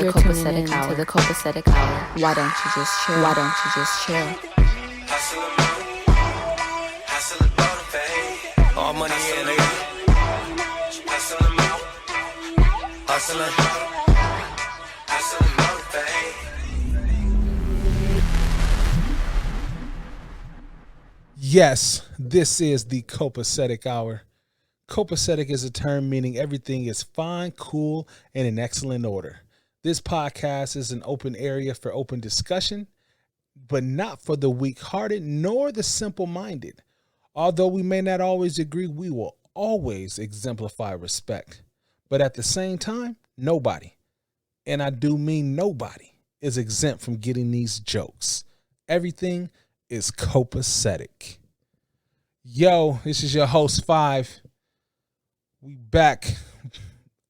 You're tuning in to the copacetic hour. Why don't you just chill? Why don't you just chill? Hustle and motivate. All money in, nigga. Hustle and motivate. Hustle and motivate. Yes, this is the copacetic hour. Copacetic is a term meaning everything is fine, cool, and in excellent order. This podcast is an open area for open discussion, but not for the weak-hearted nor the simple-minded. Although we may not always agree, we will always exemplify respect. But at the same time, nobody, and I do mean nobody, is exempt from getting these jokes. Everything is copacetic. Yo, this is your host 5. We back.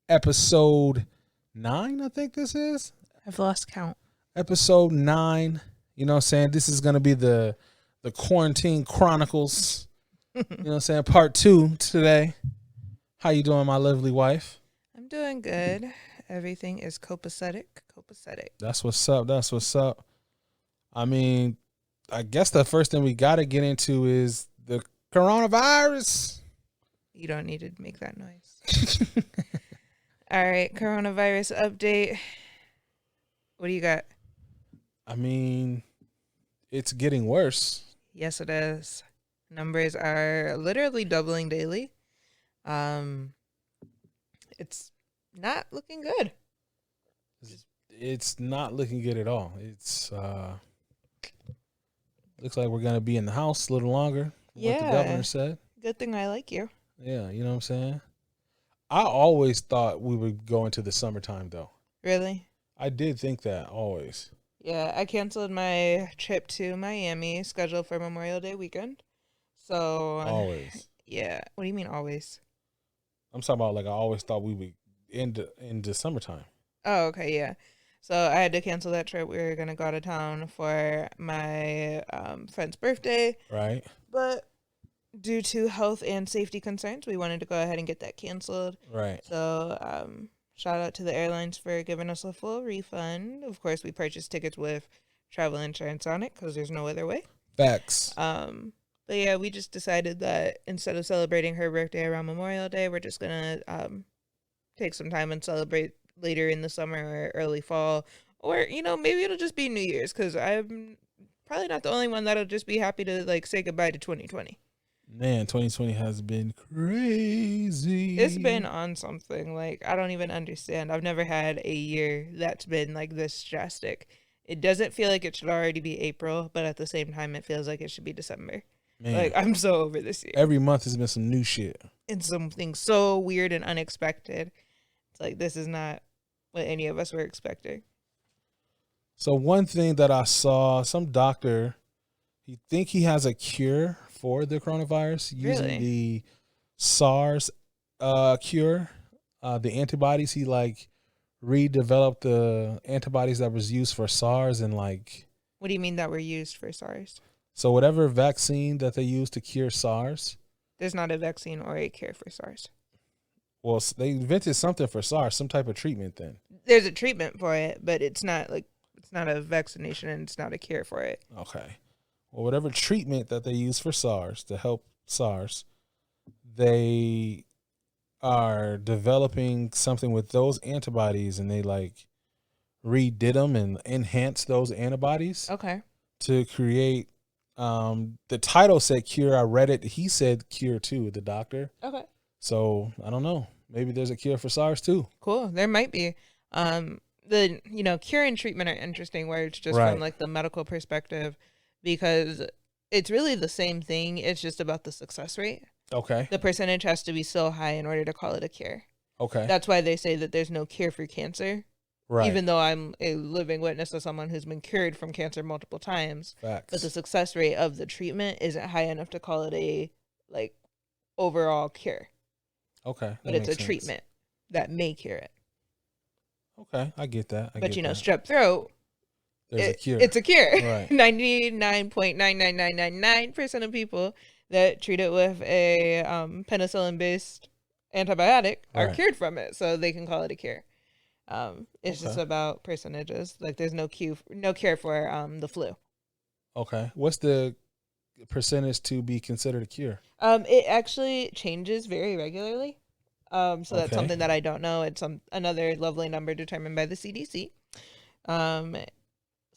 Episode 9, I think this is. I've lost count. Episode 9. You know what I'm saying? This is going to be the Quarantine Chronicles. You know what I'm saying? Part 2 today. How you doing, my lovely wife? I'm doing good. Everything is copacetic. Copacetic. That's what's up. That's what's up. I mean, I guess the first thing we got to get into is the coronavirus. You don't need to make that noise. All right, coronavirus update. What do you got? I mean, it's getting worse. Yes, it is. Numbers are literally doubling daily. It's not looking good. It's not looking good at all. It's looks like we're gonna be in the house a little longer. What the governor said. Good thing I like you. Yeah, you know what I'm saying? I always thought we would go into the summertime, though. Really? I did think that, always. Yeah, I canceled my trip to Miami, scheduled for Memorial Day weekend. So Always. Yeah. What do you mean always? I'm talking about, like, I always thought we would end in the summertime. Oh, okay, yeah. So I had to cancel that trip. We were going to go out of town for my friend's birthday. Right. But due to health and safety concerns, we wanted to go ahead and get that canceled. Right. So shout out to the airlines for giving us a full refund. Of course, we purchased tickets with travel insurance on it because there's no other way. Facts. But yeah, we just decided that instead of celebrating her birthday around Memorial Day, we're just going to take some time and celebrate later in the summer or early fall. Or, you know, maybe it'll just be New Year's because I'm probably not the only one that'll just be happy to, like, say goodbye to 2020. Man, 2020 has been crazy. It's been on something. Like, I don't even understand. I've never had a year that's been, like, this drastic. It doesn't feel like it should already be April, but at the same time, it feels like it should be December. Man, like, I'm so over this year. Every month has been some new shit. And something so weird and unexpected. It's like, this is not what any of us were expecting. So one thing that I saw, some doctor, he think he has a cure for the coronavirus using the SARS cure, the antibodies. He like redeveloped the antibodies that was used for SARS and like. What do you mean that were used for SARS? So whatever vaccine that they used to cure SARS. There's not a vaccine or a cure for SARS. Well, they invented something for SARS, some type of treatment then. There's a treatment for it, but it's not a vaccination and it's not a cure for it. Okay. Well, whatever treatment that they use for SARS to help SARS, they are developing something with those antibodies and they like redid them and enhanced those antibodies. Okay. To create, the title said cure. I read it. He said cure too, the doctor. Okay. So I don't know. Maybe there's a cure for SARS too. Cool. There might be. The cure and treatment are interesting where it's just from like the medical perspective because it's really the same thing. It's just about the success rate. Okay. The percentage has to be so high in order to call it a cure. Okay. That's why they say that there's no cure for cancer. Right. Even though I'm a living witness of someone who's been cured from cancer multiple times. Facts. But the success rate of the treatment isn't high enough to call it a like overall cure. Okay. But it's a treatment that may cure it. Okay, I get that. But strep throat, there's a cure. It's a cure. Right. 99.99999% of people that treat it with a penicillin-based antibiotic are cured from it, so they can call it a cure. It's just Okay. about percentages. Like there's no cure for the flu. Okay. What's the percentage to be considered a cure? It actually changes very regularly. So that's Okay. something that I don't know. It's another lovely number determined by the CDC. Um,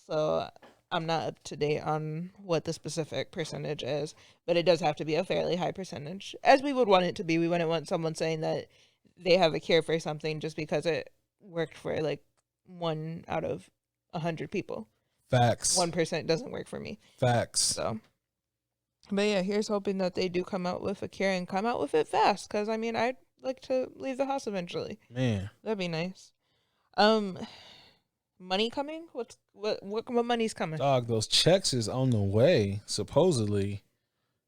so I'm not up to date on what the specific percentage is, but it does have to be a fairly high percentage, as we would want it to be. We wouldn't want someone saying that they have a cure for something just because it worked for like 1 out of 100 people. Facts. 1% doesn't work for me. Facts. So, but yeah, here's hoping that they do come out with a cure and come out with it fast. Because I mean, I'd like to leave the house eventually. Man. That'd be nice. Money coming? What money's coming? Dog, those checks is on the way, supposedly.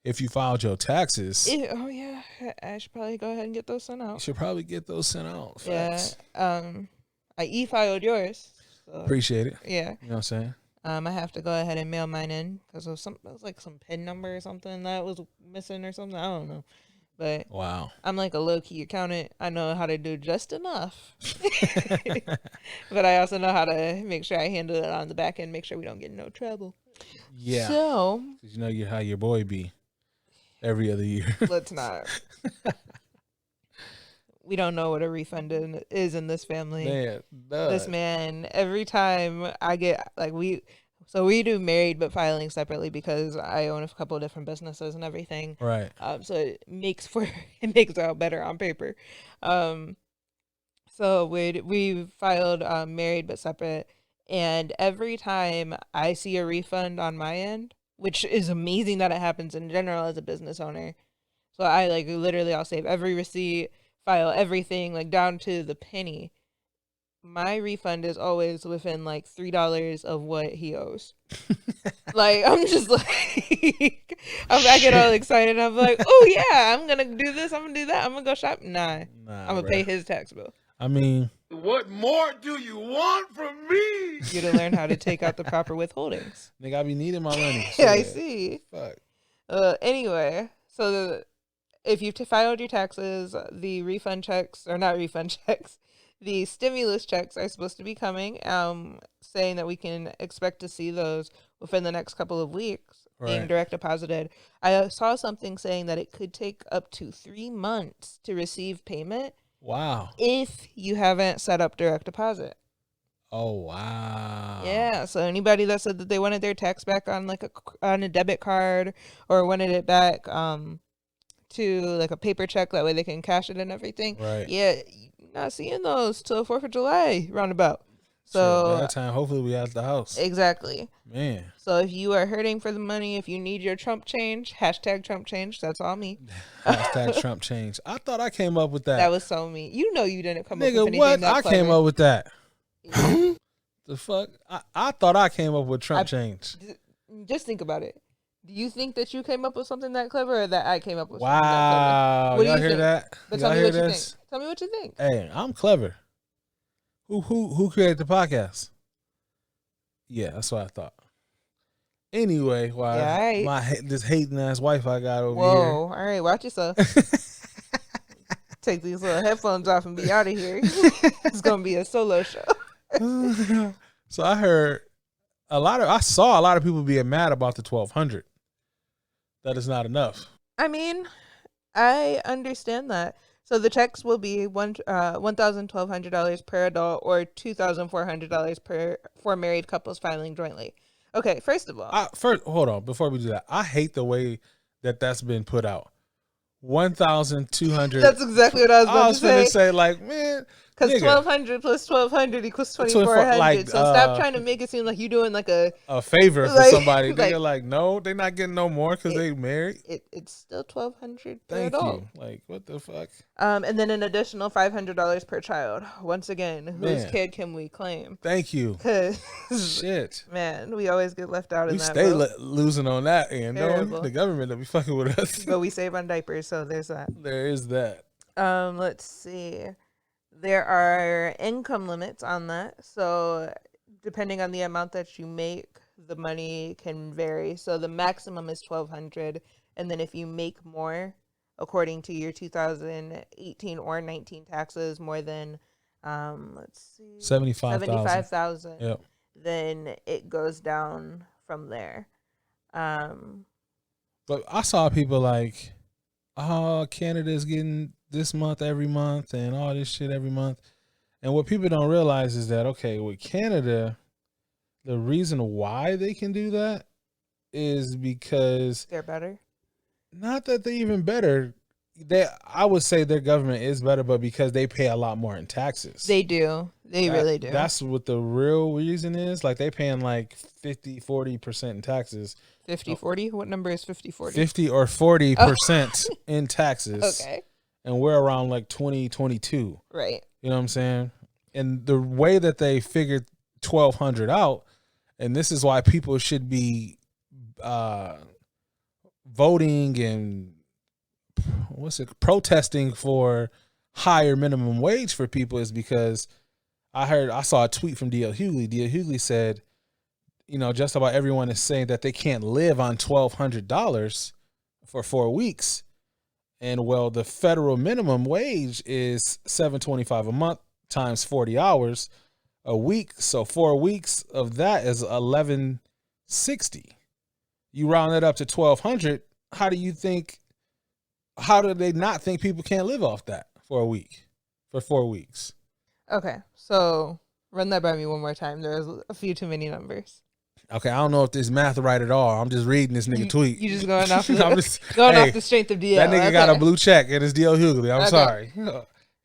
If you filed your taxes, Oh yeah, I should probably go ahead and get those sent you out. should probably get those sent out. Facts. Yeah. I e-filed yours. So, Appreciate it. yeah. You know what I'm saying? I have to go ahead and mail mine in because it was like some PIN number or something that was missing or something. I don't know. But Wow. I'm like a low-key accountant. I know how to do just enough. But I also know how to make sure I handle it on the back end, make sure we don't get in no trouble. Yeah. So, 'Cause you know how your boy be every other year. let's not. We don't know what a refund is in this family. Man, This man, every time I get like we do married but filing separately because I own a couple of different businesses and everything. right. So it makes out better on paper. So we filed married but separate, and every time I see a refund on my end, which is amazing that it happens in general as a business owner. So I like literally I'll save every receipt, file everything like down to the penny. My refund is always within like $3 of what he owes. Like I'm just like I get all excited. I'm like, oh yeah, I'm gonna do this. I'm gonna do that. I'm gonna go shop. Nah, I'm gonna pay his tax bill. I mean, What more do you want from me? You to learn how to take out the proper withholdings. nigga, I be needing my money. Yeah, I Shit. see. Fuck. Anyway, so if you've filed your taxes, the refund checks, or not refund checks, the stimulus checks are supposed to be coming, saying that we can expect to see those within the next couple of weeks being Right. direct deposited. I saw something saying that it could take up to 3 months to receive payment Wow. if you haven't set up direct deposit. Oh, wow. Yeah, so anybody that said that they wanted their tax back on like on a debit card or wanted it back to like a paper check, that way they can cash it and everything. Right. Yeah, you're not seeing those till 4th of July roundabout. Shit, by So that time, hopefully we at the house. exactly. Man. So if you are hurting for the money, if you need your Trump change, hashtag Trump change, that's all me. Hashtag Trump change. I thought I came up with that. That was so me. You know you didn't come up with Nigga, anything what? that I came clever. up with that. The fuck? I thought I came up with Trump I- change. Just think about it. Do you think that you came up with something that clever, or that I came up with something that Wow. clever? What do Y'all you hear think? that? But Y'all tell me hear what you this? think. Tell me what you think. Hey, I'm clever. Who created the podcast? Yeah, that's what I thought. Anyway, why Yeah, all right. this hating ass wife I got over Whoa. All right. Watch yourself. Take these little headphones off and be out of here. It's going to be a solo show. here. So I saw a lot of people being mad about the 1,200. That is not enough. I mean, I understand that. So the checks will be $1,200 per adult or $2,400 for married couples filing jointly. Okay, first of all, First, hold on. Before we do that, I hate the way that's been put out. 1,200. that's exactly what I was I about was to gonna say. say, like, man, Because nigga, 1,200 plus 1,200 equals 24, 2,400. like, So stop trying to make it seem like you're doing like a. a favor for Like- somebody. They're like- like, no, they're not getting no more because they married. It's still 1,200 per Thank adult. you. Like, what the fuck? And then an additional $500 per child. Once again, whose Man. kid can we claim? Thank you. Because Shit. man, we always get left out in We that. stay vote. losing on that end. No, Terrible. the government will be fucking with us. But we save on diapers, so there's that. There is that. Let's see. There are income limits on that. So depending on the amount that you make, the money can vary. So the maximum is $1,200, and then if you make more, according to your 2018 or 19 taxes, more than let's see, 75,000. 75,000. Yep. Then it goes down from there. But I saw people like, oh, Canada's getting this month every month and all this shit every month. And what people don't realize is that, okay, with Canada, the reason why they can do that is because They're better. not that they're even better. I would say their government is better, but because they pay a lot more in taxes. They do. They really do. That's what the real reason is. Like they paying like 50-40% in taxes. 50-40? What number is 50-40? 50 or 40% in taxes. Okay. And we're around like 20-22. Right. You know what I'm saying? And the way that they figured 1,200 out, and this is why people should be voting and protesting for higher minimum wage for people, is because I saw a tweet from D.L. Hughley. D.L. Hughley said, you know, just about everyone is saying that they can't live on $1,200 for 4 weeks. And well, the federal minimum wage is $7.25 a month times 40 hours a week. So 4 weeks of that is $1,160. You round it up to $1,200. How do they not think people can't live off that for 4 weeks? Okay. So run that by me one more time. There's a few too many numbers. Okay, I don't know if this math right at all. I'm just reading this nigga tweet. You just going off the, hey, off the strength of DL. That nigga got a blue check and it's D.L. Hughley. I'm Okay. sorry.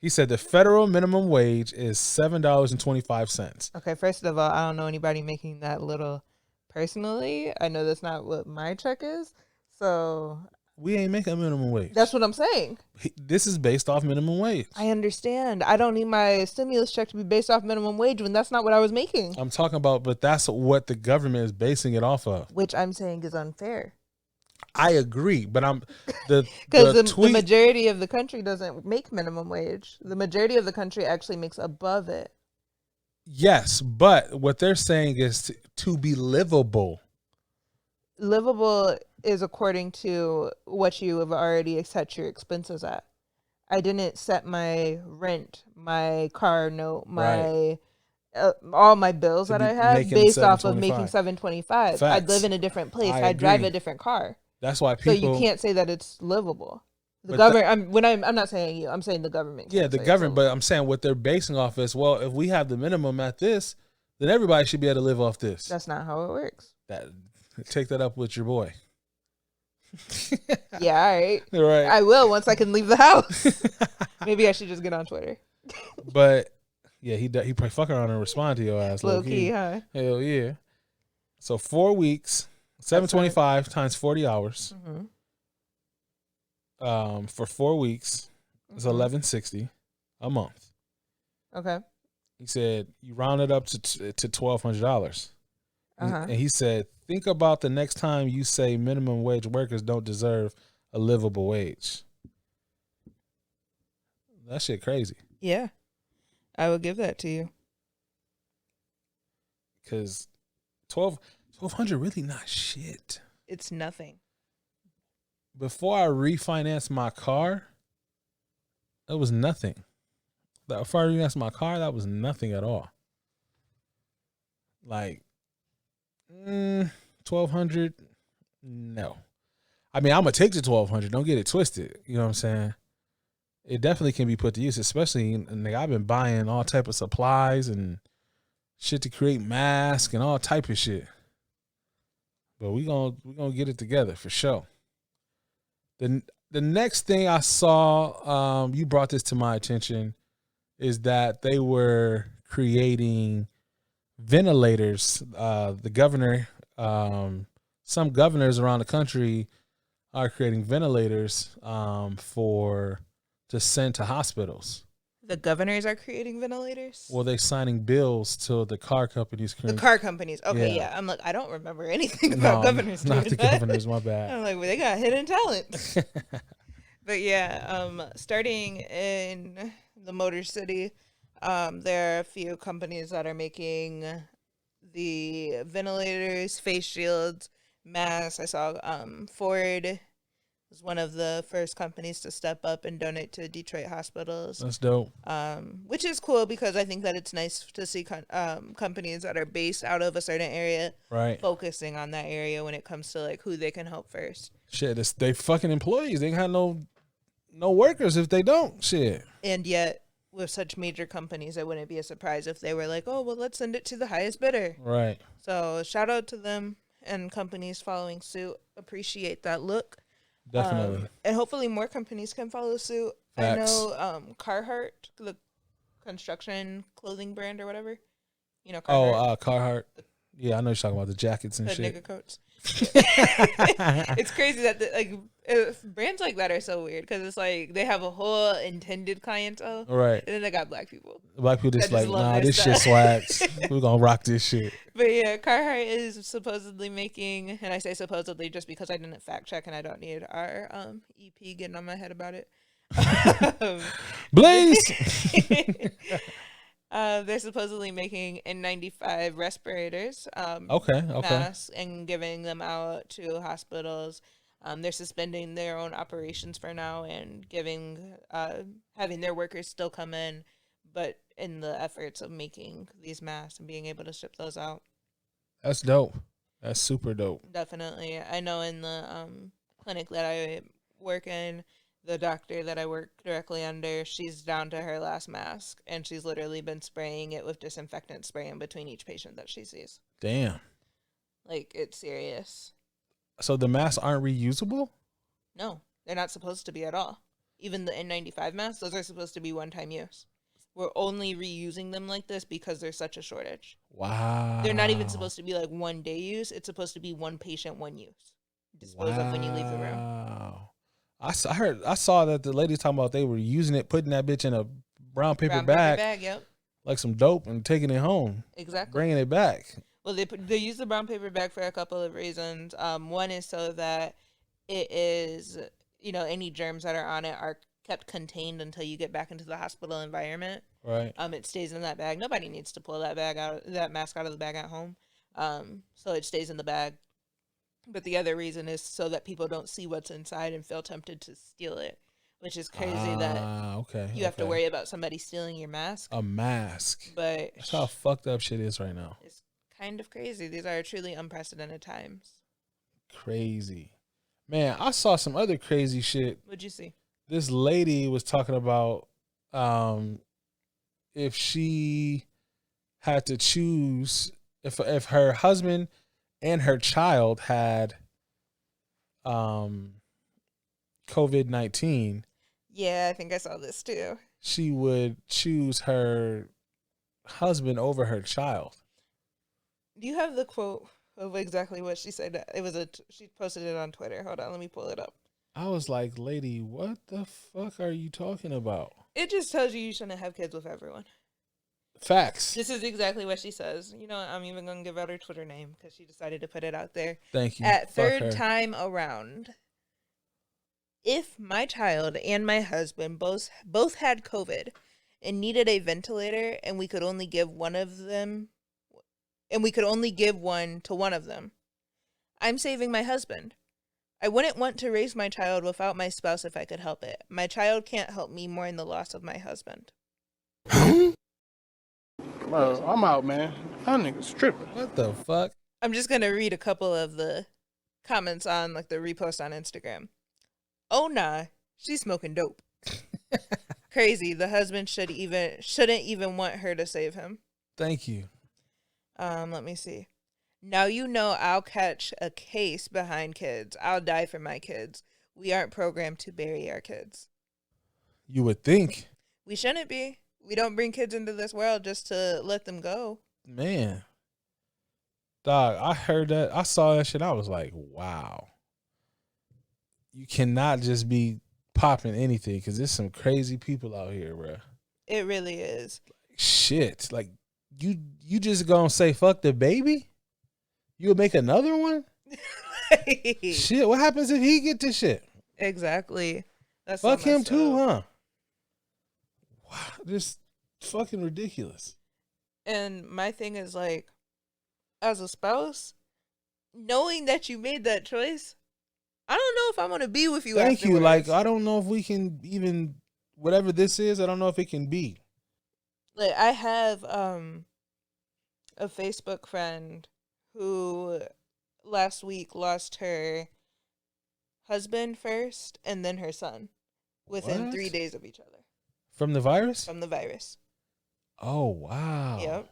He said the federal minimum wage is $7.25. Okay, first of all, I don't know anybody making that little personally. I know that's not what my check is. So We ain't making a minimum wage. that's what I'm saying. This is based off minimum wage. I understand. I don't need my stimulus check to be based off minimum wage when that's not what I was making. I'm talking about, but that's what the government is basing it off of. Which I'm saying is unfair. I agree, but Because the majority of the country doesn't make minimum wage. The majority of the country actually makes above it. Yes, but what they're saying is to be livable. Livable is according to what you have already set your expenses at. I didn't set my rent, my car note, my all my bills that I have based off of making $7.25. I'd live in a different place. I'd drive a different car. That's why people. So you can't say that it's livable. The government. I'm not saying you. I'm saying the government. Yeah, the government. But I'm saying what they're basing off is, well, if we have the minimum at this, then everybody should be able to live off this. That's not how it works. Take that up with your boy. Yeah, all right. Right. I will once I can leave the house. Maybe I should just get on Twitter. But yeah, he probably fuck around and respond to your ass. Low key, huh? Hell yeah. So 4 weeks, $7.25 times 40 hours. Mm-hmm. For 4 weeks is $1,160 a month. Okay. He said you round it up to $1,200. And he said, think about the next time you say minimum wage workers don't deserve a livable wage. That shit crazy. Yeah. I would give that to you. Because $1,200 really not shit. It's nothing. Before I refinanced my car, that was nothing. Before I refinanced my car, that was nothing at all. Like, $1,200, no. I mean, I'm gonna take the $1,200. Don't get it twisted. You know what I'm saying? It definitely can be put to use, especially nigga, I've been buying all type of supplies and shit to create masks and all type of shit. But we gonna get it together for sure. The next thing I saw, you brought this to my attention, is that they were creating ventilators. The governor, some governors around the country are creating ventilators to send to hospitals. The governors are creating ventilators? Well, they're signing bills to the car companies. The car companies. Okay, yeah. I'm like, I don't remember anything about governors. Not the that. governors, my bad. I'm like, well, they got hidden talent. But yeah, starting in the Motor City, there are a few companies that are making the ventilators, face shields, masks. I saw Ford was one of the first companies to step up and donate to Detroit hospitals. That's dope. Which is cool because I think that it's nice to see companies that are based out of a certain area Right. focusing on that area when it comes to like who they can help first. Shit, they fucking employees. They got no workers if they don't. Shit. And yet, with such major companies, it wouldn't be a surprise if they were like, oh, well, let's send it to the highest bidder. Right. So shout out to them and companies following suit. Appreciate that look. Definitely. And hopefully more companies can follow suit. Facts. I know Carhartt, the construction clothing brand or whatever. You know, Carhartt. Carhartt. Yeah, I know you're talking about the jackets and the shit. nigga coats. It's crazy that brands like that are so weird because it's like they have a whole intended clientele, Right. and then they got black people. Black people just that just like, love nah, their this shit swags. We're gonna rock this shit. But yeah, Carhartt is supposedly making, and I say supposedly just because I didn't fact check and I don't need our EP getting on my head about it. Blaze. They're supposedly making N95 respirators, Okay. masks, and giving them out to hospitals. They're suspending their own operations for now and having their workers still come in, but in the efforts of making these masks and being able to ship those out. That's dope. That's super dope. Definitely. I know in the clinic that I work in, the doctor that I work directly under, she's down to her last mask, and she's literally been spraying it with disinfectant spray in between each patient that she sees. Damn. Like, it's serious. So the masks aren't reusable? No, they're not supposed to be at all. Even the N95 masks, those are supposed to be one-time use. We're only reusing them like this because there's such a shortage. Wow. They're not even supposed to be like one-day use. It's supposed to be one patient, one use. Dispose of when you leave the room. Wow. I saw that the lady talking about they were using it, putting that bitch in a brown paper bag, Yep. like some dope, and taking it home, Exactly. bringing it back. Well, they use the brown paper bag for a couple of reasons. One is so that it is, any germs that are on it are kept contained until you get back into the hospital environment. Right. It stays in that bag. Nobody needs to pull that mask out of the bag at home. So it stays in the bag. But the other reason is so that people don't see what's inside and feel tempted to steal it, which is crazy that you have to worry about somebody stealing your mask. A mask. But That's how fucked up shit is right now. it's kind of crazy. These are truly unprecedented times. Crazy. Man, I saw some other crazy shit. What'd you see? This lady was talking about if she had to choose, if her husband and her child had COVID-19, Yeah, I think I saw this too. she would choose her husband over her child. Do you have the quote of exactly what she said? She posted it on Twitter. Hold on, let me pull it up. I was like, lady, what the fuck are you talking about? It just tells you shouldn't have kids with everyone. Facts. This is exactly what she says. I'm even going to give out her Twitter name because she decided to put it out there. Thank you. At Fuck her. third time around, if my child and my husband both had COVID and needed a ventilator and we could only give one to one of them, I'm saving my husband. I wouldn't want to raise my child without my spouse if I could help it. My child can't help me more in the loss of my husband. Bro, I'm out, man. That nigga's tripping. What the fuck? I'm just going to read a couple of the comments on like the repost on Instagram. Oh nah, she's smoking dope. Crazy. The husband shouldn't even want her to save him. Thank you. Let me see. Now I'll catch a case behind kids. I'll die for my kids. We aren't programmed to bury our kids. You would think. We shouldn't be. We don't bring kids into this world just to let them go. Man. Dog, I heard that. I saw that shit. I was like, wow. You cannot just be popping anything because there's some crazy people out here, bro. It really is. Shit. Like, you just gonna say fuck the baby? You would make another one? Shit, what happens if he get this shit? Exactly. That's Fuck so him messed too, up. huh? Wow, this fucking ridiculous. And my thing is like, as a spouse, knowing that you made that choice, I don't know if I want to be with you. Thank you. afterwards. Like, I don't know if we can even, whatever this is, I don't know if it can be. Like, I have a Facebook friend who last week lost her husband first and then her son within What? 3 days of each other From the virus? from the virus. Oh, wow. Yep.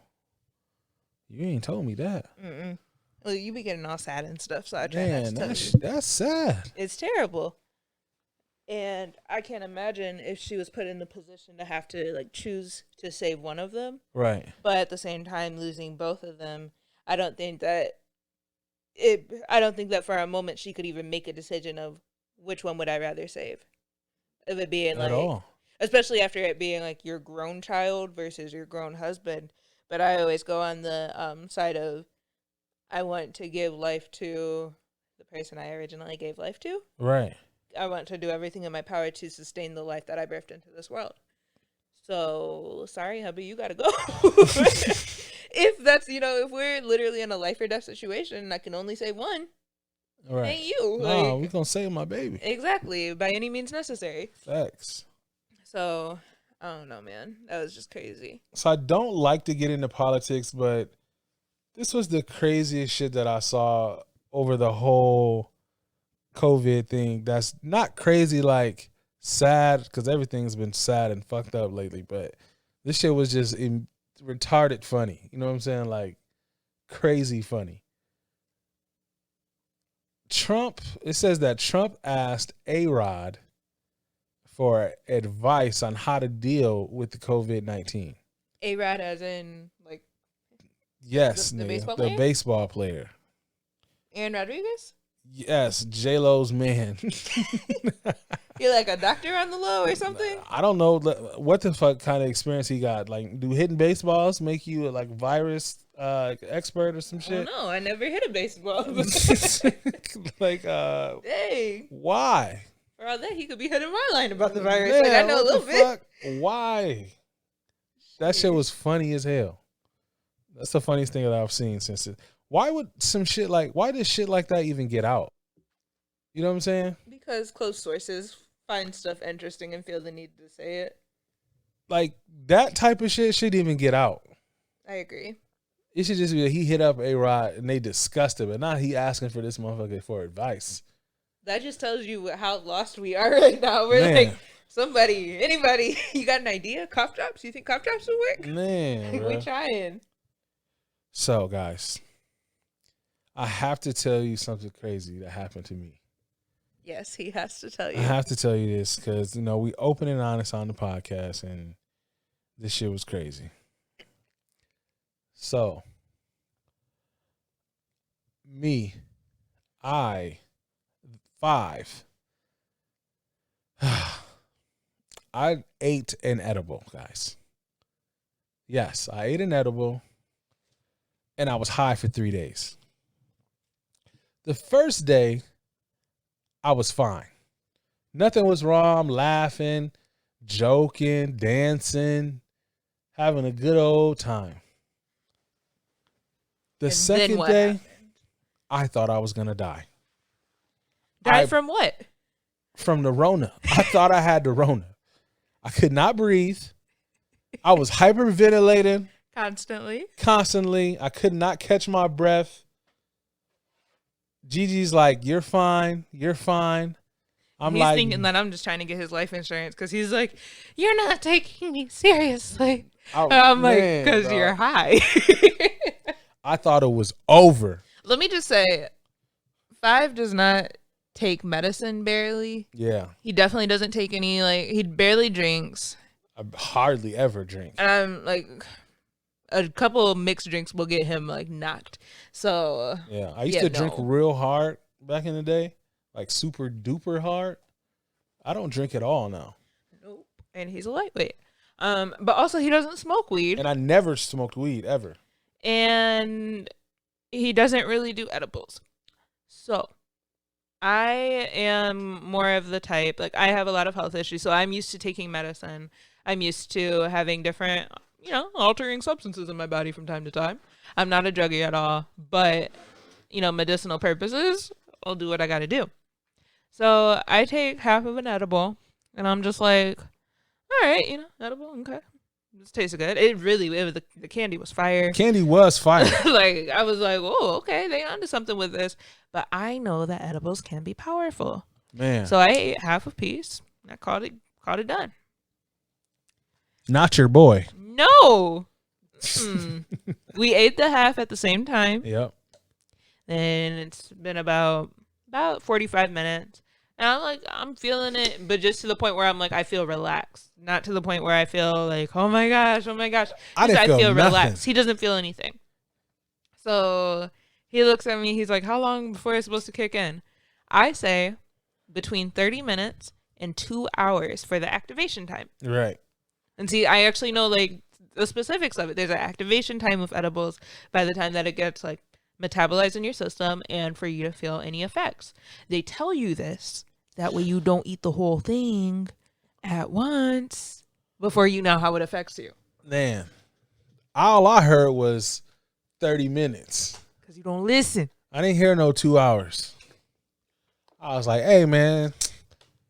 You ain't told me that. Mm-mm. Well, you be getting all sad and stuff, so I try not Man, to tell that's, you. that's sad. It's terrible. And I can't imagine if she was put in the position to have to like choose to save one of them, Right. but at the same time losing both of them. I don't think that for a moment she could even make a decision of which one would I rather save. Of it being At like, all. especially after it being like your grown child versus your grown husband. But I always go on the side of I want to give life to the person I originally gave life to. Right. I want to do everything in my power to sustain the life that I birthed into this world. So, sorry, hubby, you gotta go. If that's, if we're literally in a life or death situation and I can only save one, Right. ain't you. No, Like, we gonna save my baby. exactly, by any means necessary. Facts. So, I don't know, man. That was just crazy. So I don't like to get into politics, but this was the craziest shit that I saw over the whole COVID thing. That's not crazy, like sad, because everything's been sad and fucked up lately. But this shit was just retarded funny. You know what I'm saying? Like crazy funny. It says that Trump asked A-Rod for advice on how to deal with the COVID-19. A-Rod as in, like, Yes, The nigga, baseball the player? baseball player. Aaron Rodriguez? Yes, J-Lo's man. You're like a doctor on the low or something? I don't know what the fuck kind of experience he got. Like, do hitting baseballs make you like virus expert or some I shit? don't know. I never hit a baseball. Like, Dang. why? For all that, he could be hitting my line about the virus. Man, Like, I know a what little the bit. fuck? Why? That shit was funny as hell. That's the funniest thing that I've seen since it. Why does shit like that even get out? You know what I'm saying? Because close sources find stuff interesting and feel the need to say it. Like, that type of shit shouldn't even get out. I agree. It should just be that he hit up A-Rod and they discussed it, but not he asking for this motherfucker for advice. That just tells you how lost we are right now. We're Man. like, anybody, you got an idea? Cough drops? You think cough drops would work? Man, We bro. trying. So, guys, I have to tell you something crazy that happened to me. Yes, he has to tell I you. have to tell you this because, we open and honest on the podcast, and this shit was crazy. So, I ate an edible, guys. Yes, I ate an edible, and I was high for 3 days. The first day, I was fine. Nothing was wrong. I'm laughing, joking, dancing, having a good old time. The And then second what day, happened? I thought I was going to die. Die from what? From the Rona. I thought I had the Rona. I could not breathe. I was hyperventilating constantly. I could not catch my breath. Gigi's like, "You're fine. You're fine." He's thinking that I'm just trying to get his life insurance because he's like, "You're not taking me seriously." Oh, I'm like, man, because dog. you're high. I thought it was over. Let me just say, 5 does not take medicine barely. Yeah, He definitely doesn't take any, he barely drinks. I hardly ever drink. And I'm like, a couple of mixed drinks will get him knocked. So, Yeah, I used to drink real hard back in the day, like super duper hard. I don't drink at all now. nope. And he's a lightweight. But also he doesn't smoke weed. And I never smoked weed ever. And he doesn't really do edibles. So I am more of the type, I have a lot of health issues, so I'm used to taking medicine. I'm used to having different, altering substances in my body from time to time. I'm not a druggie at all, but, medicinal purposes, I'll do what I got to do. So I take half of an edible, and I'm just like, all right, edible, okay. This tasted good. The candy was fire. Candy was fire. Like, I was like, oh, okay, they onto something with this. But I know that edibles can be powerful. Man. So I ate half a piece. And I called it done. Not your boy. No. We ate the half at the same time. Yep. And it's been about 45 minutes. And I'm feeling it, but just to the point where I'm like, I feel relaxed. Not to the point where I feel like, oh my gosh. I didn't feel nothing. Relaxed. He doesn't feel anything. So he looks at me. He's like, how long before it's supposed to kick in? I say between 30 minutes and 2 hours for the activation time. Right. And see, I actually know like the specifics of it. There's an activation time of edibles by the time that it gets like metabolized in your system and for you to feel any effects. They tell you this. That way you don't eat the whole thing at once before you know how it affects you. Man, all I heard was 30 minutes. Because you don't listen. I didn't hear no 2 hours. I was like, hey, man,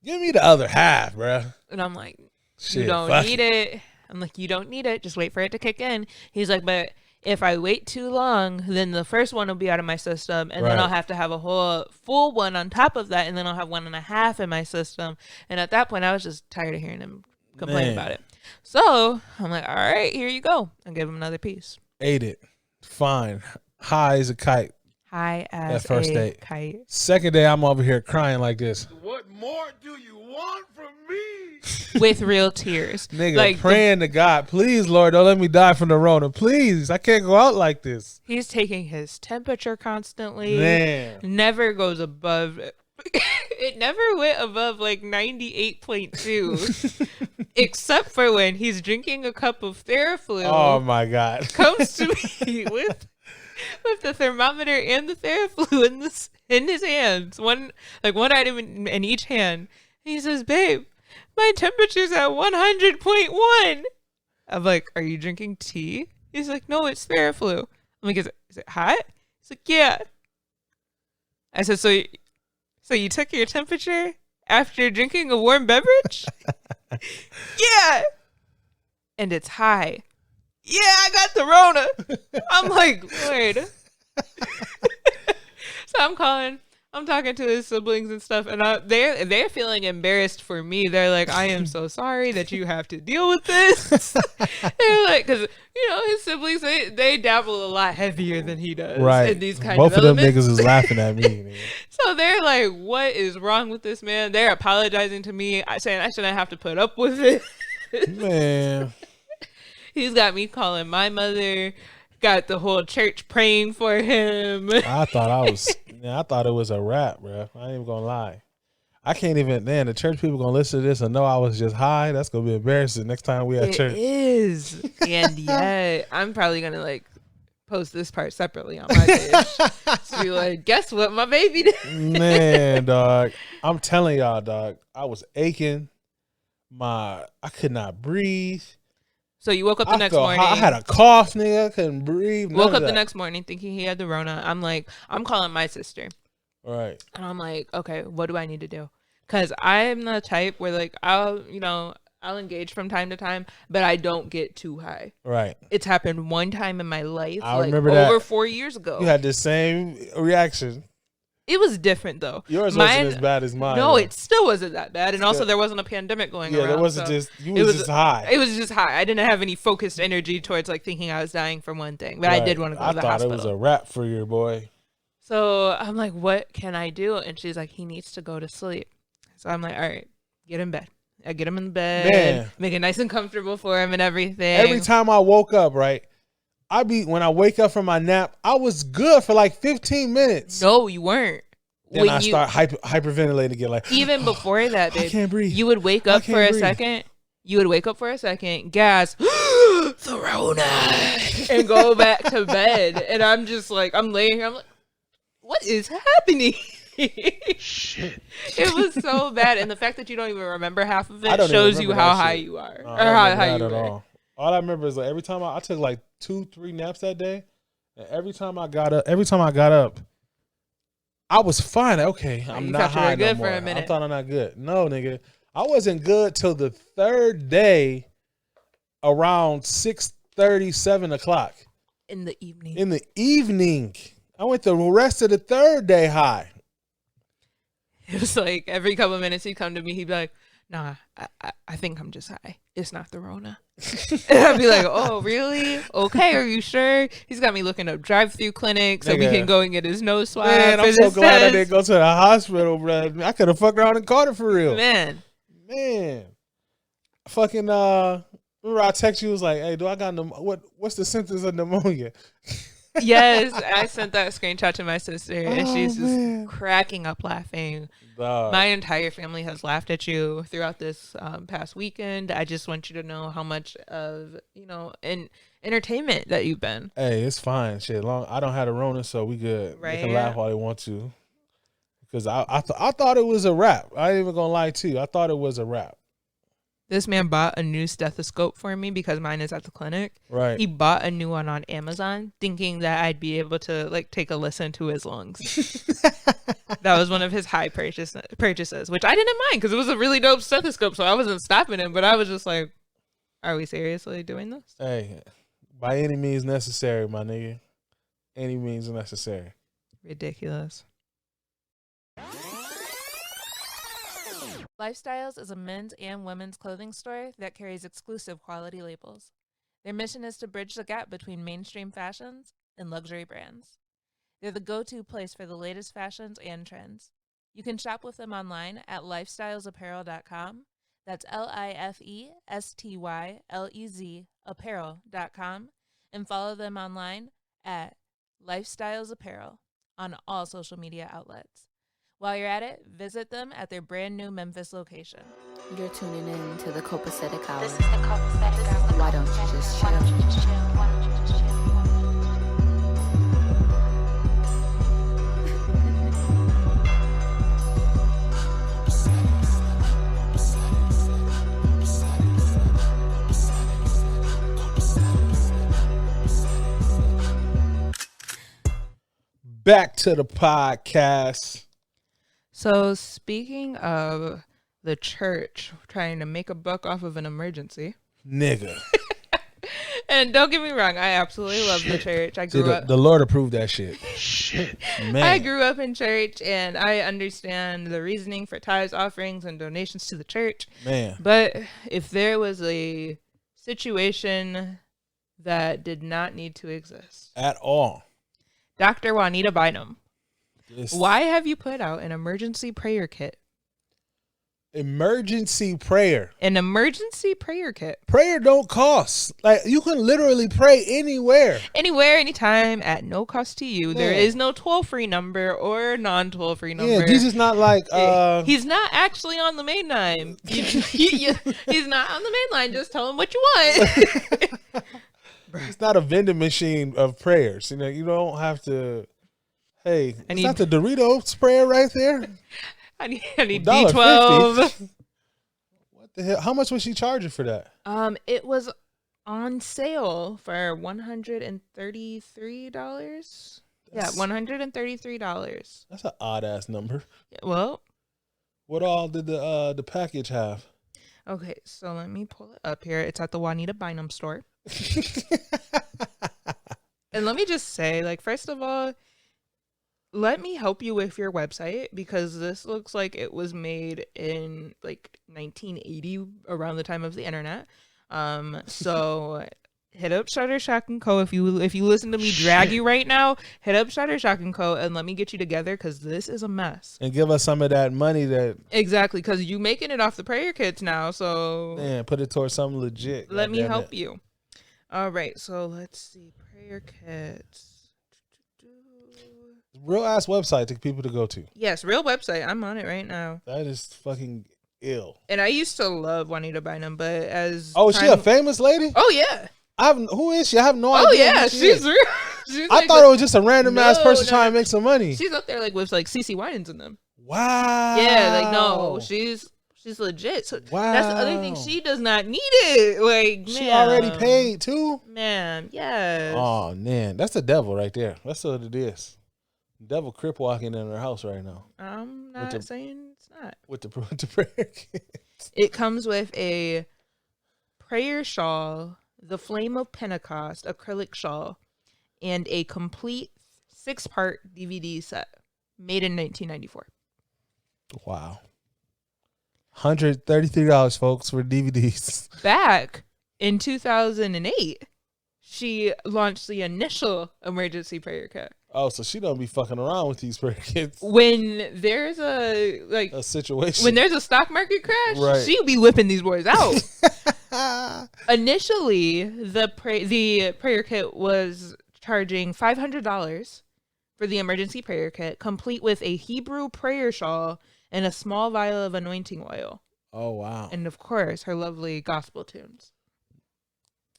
give me the other half, bro. And I'm like, Shit, you don't need it. I'm like, you don't need it. Just wait for it to kick in. He's like, but if I wait too long, then the first one will be out of my system, and then I'll have to have a whole full one on top of that, and then I'll have 1.5 in my system. And at that point, I was just tired of hearing him complain about it. So I'm like, all right, here you go. I gave him another piece. Ate it. Fine. High as a kite. High as that first a day. kite. Second day, I'm over here crying like this. What more do you want from me? With real tears. Nigga, like praying to God, please, Lord, don't let me die from the Rona. Please, I can't go out like this. He's taking his temperature constantly. Man. Never goes above. It never went above like 98.2. Except for when he's drinking a cup of Theraflu. Oh, my God. Comes to me with the thermometer and the Theraflu in his hands. One item in each hand. He says, babe, my temperature's at 100.1. I'm like, are you drinking tea? He's like, no, it's Theraflu. I'm like, is it hot? He's like, yeah. I said, so you took your temperature after drinking a warm beverage? Yeah. And it's high. Yeah, I got the Rona. I'm like, Lord. So I'm talking to his siblings and stuff, and they're feeling embarrassed for me. They're like, I am so sorry that you have to deal with this. They're like, because his siblings they dabble a lot heavier than he does. Right. In these kind Both of them elements. niggas is laughing at me. Man. So they're like, what is wrong with this man? They're apologizing to me, saying I shouldn't have to put up with it. Man. He's got me calling my mother. Got the whole church praying for him. I thought it was a rap, bro. I ain't even gonna lie. I can't even. Man, the church people gonna listen to this and know I was just high. That's gonna be embarrassing next time we at church. It is, and yeah, I'm probably gonna post this part separately on my page. To be like, guess what, my baby did. Man, dog. I'm telling y'all, dog. I was aching. I could not breathe. So you woke up the next morning. I had a cough, nigga. I couldn't breathe. Woke up the next morning thinking he had the Rona. I'm calling my sister. Right. And I'm like, okay, what do I need to do? Because I'm the type where I'll engage from time to time, but I don't get too high. Right. It's happened one time in my life. I remember that. Over 4 years ago. You had the same reaction. It was different though. Yours wasn't as bad as mine. No, it still wasn't that bad. And also there wasn't a pandemic going around. Yeah, there wasn't just high. It was just high. I didn't have any focused energy towards thinking I was dying from one thing. But right. I did want to go to the hospital. I thought it was a wrap for your boy. So I'm like, what can I do? And she's like, he needs to go to sleep. So I'm like, all right, get in bed. I get him in bed, make it nice and comfortable for him and everything. Every time I woke up, right? When I wake up from my nap, I was good for 15 minutes. No, you weren't. Then I start hyperventilating again. Even before that, babe, I can't breathe. You would wake up for a second. You would wake up for a second, gas, the Rona, and go back to bed. And I'm just I'm laying here. I'm like, what is happening? Shit. It was so bad. And the fact that you don't even remember half of it shows you how high you are. No, or how you were. All I remember is every time I took 2-3 naps that day. And every time I got up, I was fine. Okay, I'm you not thought you were high no good for more. a I minute. thought I'm not good. No, nigga. I wasn't good till the third day around 6:30, 7 o'clock. In the evening. In the evening. I went the rest of the third day high. It was like every couple of minutes he'd come to me, he'd be like, nah, I think I'm just high. It's not the Rona. And I'd be like, oh, really? Okay, are you sure? He's got me looking up drive-through clinics so we Nigga. can go and get his nose swab. Man, for I'm so this glad I test. didn't go to the hospital, bro. I could have fucked around and caught it for real. Man. Fucking remember I text you, was like, hey, do I got what's the symptoms of pneumonia? Yes, I sent that screenshot to my sister, and she's just man. cracking up laughing. Dog. My entire family has laughed at you throughout this past weekend. I just want you to know how much of, an entertainment that you've been. Hey, it's fine. Shit, I don't have the Rona, so we good. They can Right. laugh all they want to. Because I thought it was a wrap. I ain't even gonna lie to you. I thought it was a wrap. This man bought a new stethoscope for me because mine is at the clinic. Right. He bought a new one on Amazon thinking that I'd be able to take a listen to his lungs. That was one of his high purchases, which I didn't mind because it was a really dope stethoscope. So I wasn't stopping him, but I was just like, are we seriously doing this? Hey, by any means necessary, my nigga. Any means necessary. Ridiculous. Lifestyles is a men's and women's clothing store that carries exclusive quality labels. Their mission is to bridge the gap between mainstream fashions and luxury brands. They're the go-to place for the latest fashions and trends. You can shop with them online at lifestylesapparel.com. That's LIFESTYLEZ apparel.com, and follow them online at Lifestyles Apparel on all social media outlets. While you're at it, visit them at their brand new Memphis location. You're tuning in to the Copacetic Hour. This is the Copacetic Hour. Why don't you just chill? Why don't you just chill? Why don't you just chill? Back to the podcast. So speaking of the church trying to make a buck off of an emergency, Nigga. and don't get me wrong, I absolutely love the church. I See, grew up. the Lord approved that shit. Shit. Man. I grew up in church, and I understand the reasoning for tithes, offerings, and donations to the church. Man. But if there was a situation that did not need to exist, At all. Dr. Juanita Bynum, This why have you put out an emergency prayer kit? emergency prayer. An emergency prayer kit. Prayer don't cost. Like, you can literally pray anywhere. Anywhere, anytime, at no cost to you. There Yeah. is no toll-free number or non-toll-free number. Yeah, Jesus not like He's not actually on the main line. He's not on the main line. Just tell him what you want. it's not a vending machine of prayers. You know, you don't have to. Hey, it's not the Doritos prayer right there. I need $1.50. D12. What the hell? How much was she charging for that? It was on sale for $133. Yeah, $133. That's an odd ass number. Well, What all did the package have? okay, so let me pull it up here. It's at the Juanita Bynum store. And let me just say, first of all, let me help you with your website, because this looks like it was made in 1980, around the time of the internet. So hit up Shutterstock & Co. If you listen to me drag you right now, hit up Shutterstock & Co. and let me get you together, because this is a mess. And give us some of that money that. Exactly, because you making it off the prayer kits now. So Man, put it towards something legit. let me Goddamn help it. you. All right, so let's see. Prayer kits. Real ass website to people to go to. Yes, real website. I'm on it right now. That is fucking ill. And I used to love Juanita Bynum, but as Oh, is she a famous lady? Oh yeah. Who is she? I have no Oh idea. yeah, who she she's is. real. She's I thought it was just a random ass No, person no, trying to no. make some money. She's up there with CeCe Winans in them. Wow. Yeah, no, she's legit. So that's the other thing. Wow. She does not need it. She already paid too. Man, yes. Oh man, that's the devil right there. That's what it is. Devil crip walking in her house right now I'm With not the- saying it's not. with the prayer kids. It comes with a prayer shawl, the Flame of Pentecost acrylic shawl, and a complete 6-part DVD set made in 1994. Wow. $133, folks, for DVDs. Back in 2008, she launched the initial emergency prayer kit. Oh, so she don't be fucking around with these prayer kids. When there's a A situation. when there's a stock market crash, Right. she'll be whipping these boys out. Initially, the prayer kit was charging $500 for the emergency prayer kit, complete with a Hebrew prayer shawl and a small vial of anointing oil, Oh, wow. and of course her lovely gospel tunes.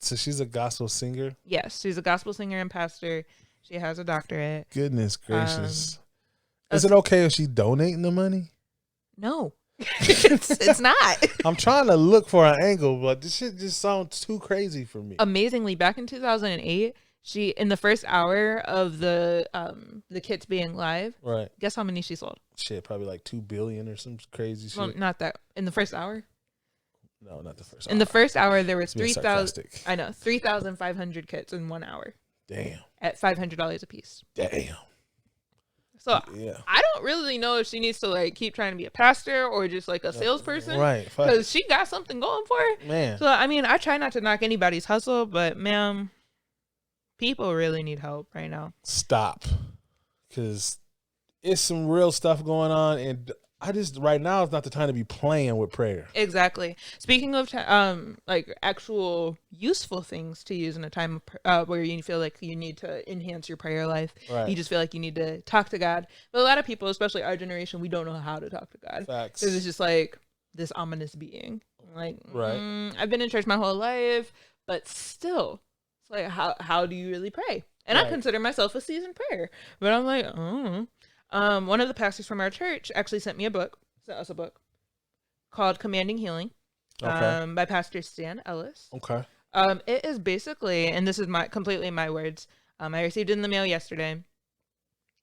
So she's a gospel singer? Yes, she's a gospel singer and pastor. She has a doctorate. Goodness gracious. Um, Is it okay if she donating the money? No, it's not. I'm trying to look for an angle, but this shit just sounds too crazy for me. Amazingly, back in 2008, she in the first hour of the kits being live, Right. guess how many she sold? Shit, probably like 2 billion or some crazy shit. Well, not that. In the first hour? No, not the first. In the first hour, there was Being 3,000. sarcastic. I know, 3,500 kits in 1 hour Damn. at $500 a piece. Damn. So Yeah. I don't really know if she needs to like keep trying to be a pastor or just like a salesperson, Right. Fuck. because she got something going for her. Man. So I mean, I try not to knock anybody's hustle, but ma'am, people really need help right now. Stop. Because it's some real stuff going on, and I just right now is not the time to be playing with prayer. Exactly. Speaking of like actual useful things to use in a time where you feel like you need to enhance your prayer life, Right. you just feel like you need to talk to God. But a lot of people, especially our generation, we don't know how to talk to God. Facts. Because it's just like this ominous being. Like, Right. I've been in church my whole life, but still, it's like how do you really pray? And I Right. consider myself a seasoned prayer, but I'm like, oh. One of the pastors from our church actually sent us a book called Commanding Healing, Okay. by Pastor Stan Ellis. Okay. It is basically, and this is completely my words. I received it in the mail yesterday.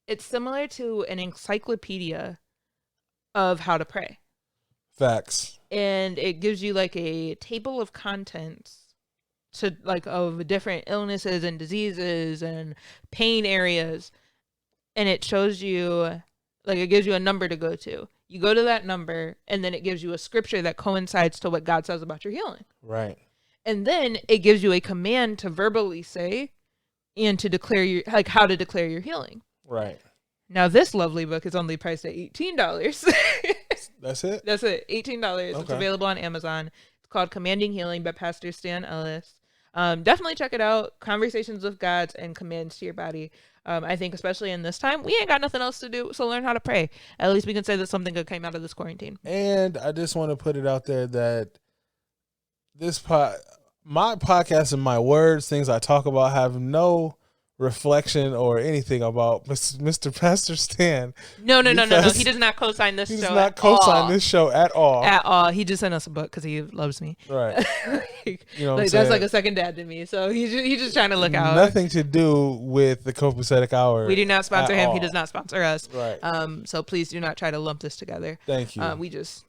It's similar to an encyclopedia of how to pray, Facts. and it gives you like a table of contents to like of different illnesses and diseases and pain areas, and it shows you like it gives you a number to go to. You go to that number, and then it gives you a scripture that coincides to what God says about your healing. Right. And then it gives you a command to verbally say and to declare your like how to declare your healing. Right. Now this lovely book is only priced at $18. That's it. That's it, $18. It's Okay. available on Amazon. It's called Commanding Healing by Pastor Stan Ellis. Definitely check it out. Conversations with God and commands to your body. I think especially in this time, we ain't got nothing else to do, so learn how to pray. At least we can say that something good came out of this quarantine. And I just want to put it out there that my podcast and my words, things I talk about, have no reflection or anything about Mr. Pastor Stan. No. Because He does not co-sign this He show. does not at co-sign all. this show at all. At all. He just sent us a book because he loves me. Right. Like, You know what I'm like, that's like saying? a second dad to me. So he's just trying to look out. Nothing to do with the Copacetic Hour. We do not sponsor at him. all. He does not sponsor us. Right. So please do not try to lump this together. Thank you. We just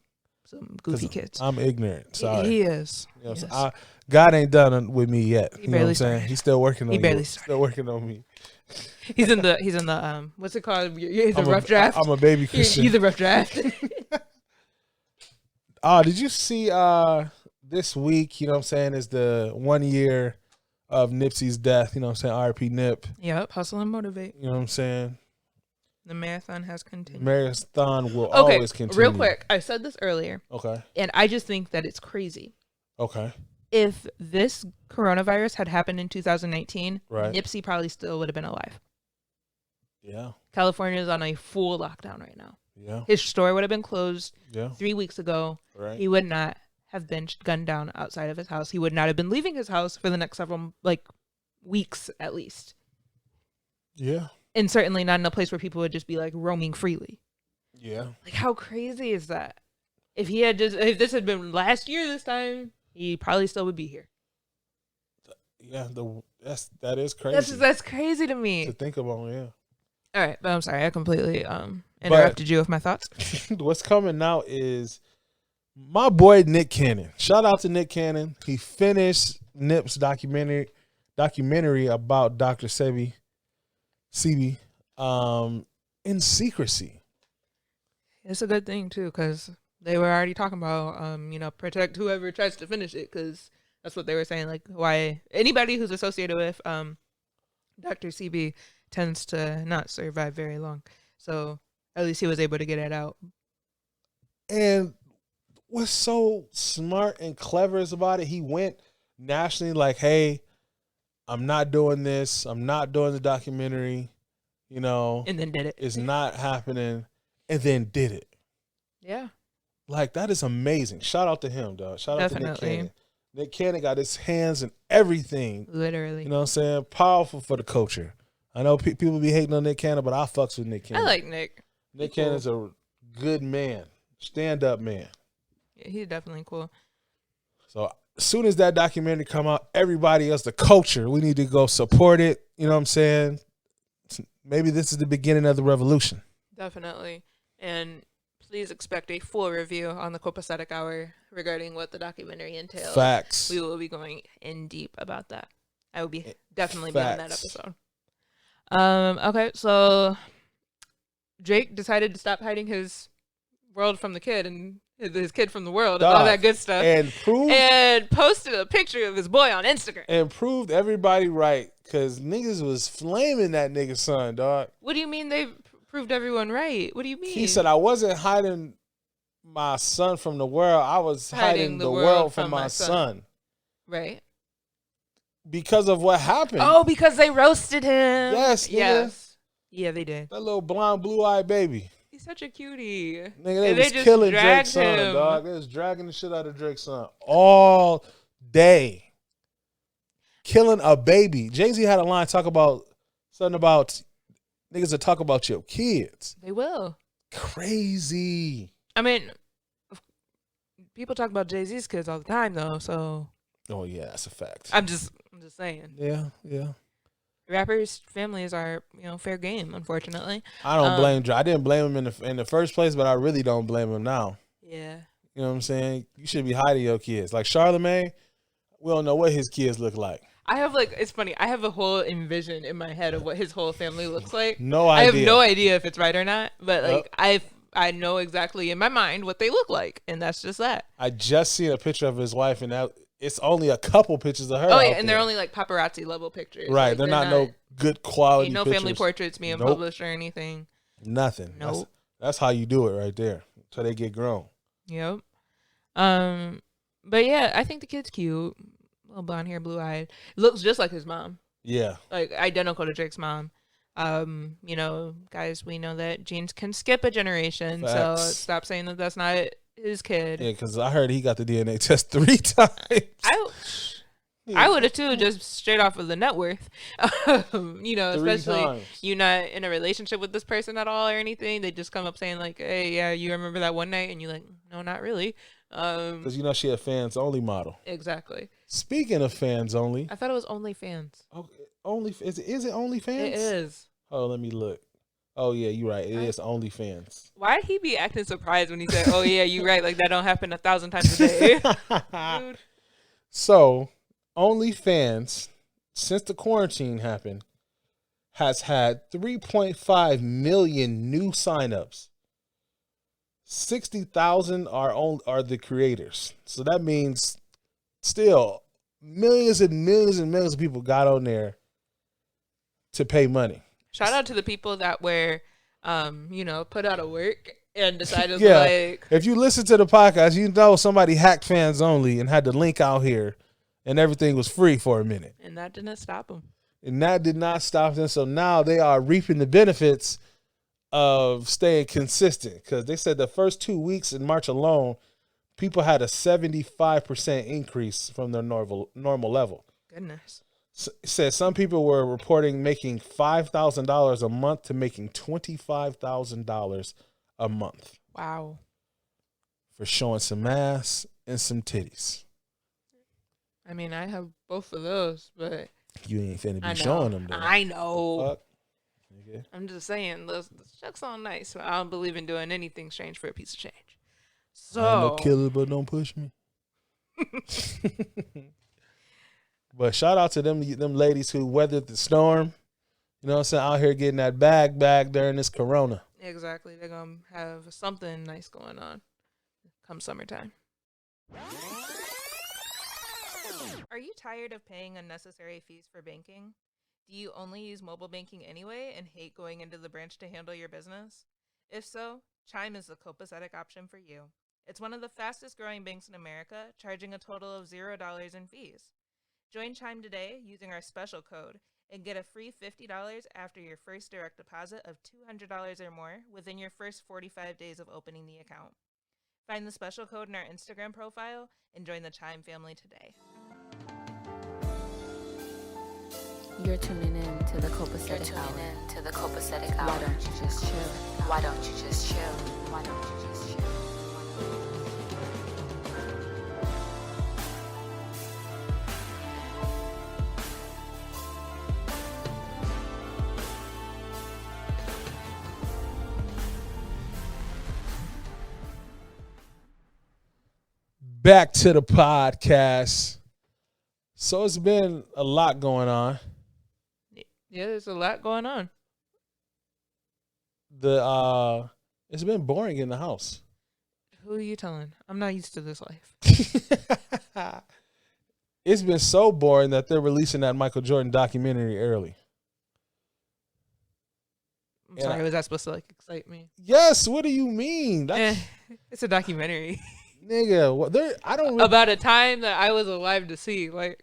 some 'Cause goofy kids. I'm ignorant. Sorry. He is. You know what I'm Yes. saying? God ain't done with me yet. He You know what barely I'm saying? started. He's still working on He you. barely Still working on me. He's in the what's it called? He's a I'm rough draft. I'm a baby Christian. He's a rough draft. Did you see this week, you know what I'm saying, is the 1 year of Nipsey's death, you know what I'm saying, RP Nip, Yep. Hustle and motivate. you know what I'm saying? The marathon has continued. Marathon will Okay, always continue. real quick. I said this earlier, Okay. and I just think that it's crazy. Okay. If this coronavirus had happened in 2019, Right. Nipsey probably still would have been alive. Yeah. California is on a full lockdown right now. Yeah. His store would have been closed Yeah. 3 weeks ago. Right. He would not have been gunned down outside of his house. He would not have been leaving his house for the next several weeks at least. Yeah. And certainly not in a place where people would just be like roaming freely. Yeah. Like, how crazy is that? If this had been last year this time, he probably still would be here. Yeah. That is crazy That's crazy to me. to think about. Yeah. All right, but I'm sorry, I completely interrupted you with my thoughts. What's coming out is my boy Nick Cannon. Shout out to Nick Cannon. He finished Nip's documentary about Dr. Sebi in secrecy. It's a good thing too, because they were already talking about protect whoever tries to finish it, because that's what they were saying. Like, why anybody who's associated with Dr. CB tends to not survive very long. So at least he was able to get it out. And what's so smart and clever is about it, he went nationally like, hey, I'm not doing this. I'm not doing the documentary. And then did it. It's not happening. And then did it. Yeah. Like, that is amazing. Shout out to him, dog. Shout out to Nick Definitely. Cannon. Nick Cannon got his hands in everything. Literally. You know what I'm saying? Powerful for the culture. I know people be hating on Nick Cannon, but I fucks with Nick Cannon. I like Nick. Nick Cool. Cannon's a good man. Stand-up man. Yeah, he's definitely cool. So as soon as that documentary come out, everybody else, the culture, we need to go support it. You know what I'm saying? Maybe this is the beginning of the revolution. Definitely. And please expect a full review on the Copacetic Hour regarding what the documentary entails. Facts. We will be going in deep about that. I will be definitely be on that Facts. episode. Okay, so Drake decided to stop hiding his world from the kid and his kid from the world and all Dog. that good stuff. And Posted a picture of his boy on Instagram. proved everybody right, because niggas was flaming that nigga's son, dog. What do you mean they proved everyone right? What do you mean? He said, I wasn't hiding my son from the world. I was hiding the world from my son. Right. Because of what happened. Oh, because they roasted him. Yes, nigga. Yes. Yeah, they did. That little blonde, blue-eyed baby. He's such a cutie. Nigga, they And was just killing dragged Drake's son, him. dog. They was dragging the shit out of Drake's son all day. Killing a baby. Jay-Z had a line talking about something about niggas that talk about your kids. They will. Crazy. I mean, people talk about Jay-Z's kids all the time, though. So Oh, yeah, that's a fact. I'm just saying. Yeah. Rappers' families are, fair game. Unfortunately. I don't blame Drake. I didn't blame him in the first place, but I really don't blame him now. Yeah. You know what I'm saying? You should be hiding your kids. Like Charlamagne, we don't know what his kids look like. I have it's funny. I have a whole envision in my head of what his whole family looks like. No I idea. have no idea if it's right or not, but I know exactly in my mind what they look like, and that's just that. I just seen a picture of his wife, and it's only a couple pictures of her. Oh yeah, out and there. they're only paparazzi level pictures. Right. Like, they're not no good quality no pictures. family portraits being Nope. published or anything. Nothing. Nope. That's how you do it right there. Until they get grown. Yep. But yeah, I think the kid's cute. Little blonde hair, blue eyed. Looks just like his mom. Yeah. Like identical to Drake's mom. Guys, we know that genes can skip a generation, so Facts. stop saying that that's not his kid. Yeah, because I heard he got the DNA test 3 times. I would have too, just straight off of the net worth. Especially times. you're not in a relationship with this person at all or anything. They just come up saying like, "Hey, yeah, you remember that one night?" And you're like, "No, not really." Because she a fans only model. Exactly. Speaking of fans only, I thought it was OnlyFans. is it OnlyFans? It is. Oh, let me look. Oh yeah, you're right. It is OnlyFans. Why'd he be acting surprised when he said, "Oh yeah, you're right"? Like that don't happen 1,000 times a day. Dude. So, OnlyFans, since the quarantine happened, has had 3.5 million new signups. 60,000 are the creators. So that means still millions and millions and millions of people got on there to pay money. Shout out to the people that were, put out of work and decided Yeah. like, If you listen to the podcast, you know somebody hacked fans only and had the link out here and everything was free for a minute. and that didn't stop them. And that did not stop them. So now they are reaping the benefits of staying consistent, because they said the first 2 weeks in March alone, people had a 75% increase from their normal level. Goodness. So, it said some people were reporting making $5,000 a month to making $25,000 a month Wow. for showing some ass and some titties. I mean, I have both of those, but You ain't finna I be know. showing them though. I know. Fuck. nigga. I'm just saying, the check's all nice. But I don't believe in doing anything strange for a piece of change. I'm So a killer, but don't push me. But shout out to them ladies who weathered the storm. You know what I'm saying? Out here getting that bag during this corona. exactly, they're gonna have something nice going on come summertime. Are you tired of paying unnecessary fees for banking? Do you only use mobile banking anyway and hate going into the branch to handle your business? If so, Chime is the copacetic option for you. It's one of the fastest growing banks in America, charging a total of $0 in fees. Join Chime today using our special code and get a free $50 after your first direct deposit of $200 or more within your first 45 days of opening the account. Find the special code in our Instagram profile and join the Chime family today. You're tuning in to the copacetic hour. Why don't you just chill? Why don't you just chill? Why don't you just chill? Back to the podcast. So it's been a lot going on. Yeah, there's a lot going on. It's been boring in the house. Who are you telling? I'm not used to this life. It's been so boring that they're releasing that Michael Jordan documentary early. I'm sorry, was that supposed to like excite me? Yes, what do you mean? That's, It's a documentary nigga, I don't really, about a time that I was alive to see. Like,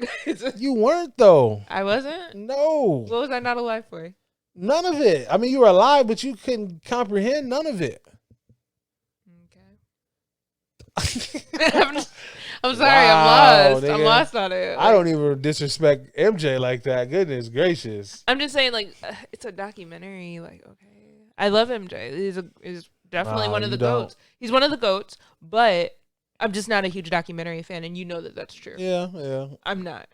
you weren't though. I wasn't. No. What was I not alive for? None of it. I mean, you were alive, but you couldn't comprehend none of it. Okay. I'm sorry, Wow, I'm lost. nigga. I'm lost on it. I don't even disrespect MJ like that. Goodness gracious. I'm just saying, like, it's a documentary. Like, okay, I love MJ. He's definitely Nah, one of the you don't. goats. He's one of the goats, but I'm just not a huge documentary fan, and you know that that's true. Yeah. I'm not.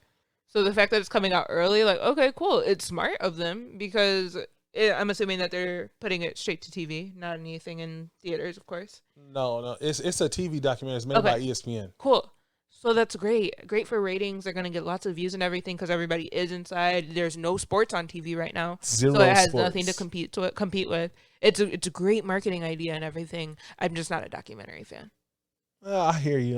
So the fact that it's coming out early, like, okay, cool. It's smart of them because I'm assuming that they're putting it straight to TV, not anything in theaters, of course. No. It's a TV documentary. It's made by ESPN. Cool. So that's great. Great for ratings. They're going to get lots of views and everything because everybody is inside. There's no sports on TV right now. Zero so it has sports. nothing to compete with. It's a great marketing idea and everything. I'm just not a documentary fan. I hear you.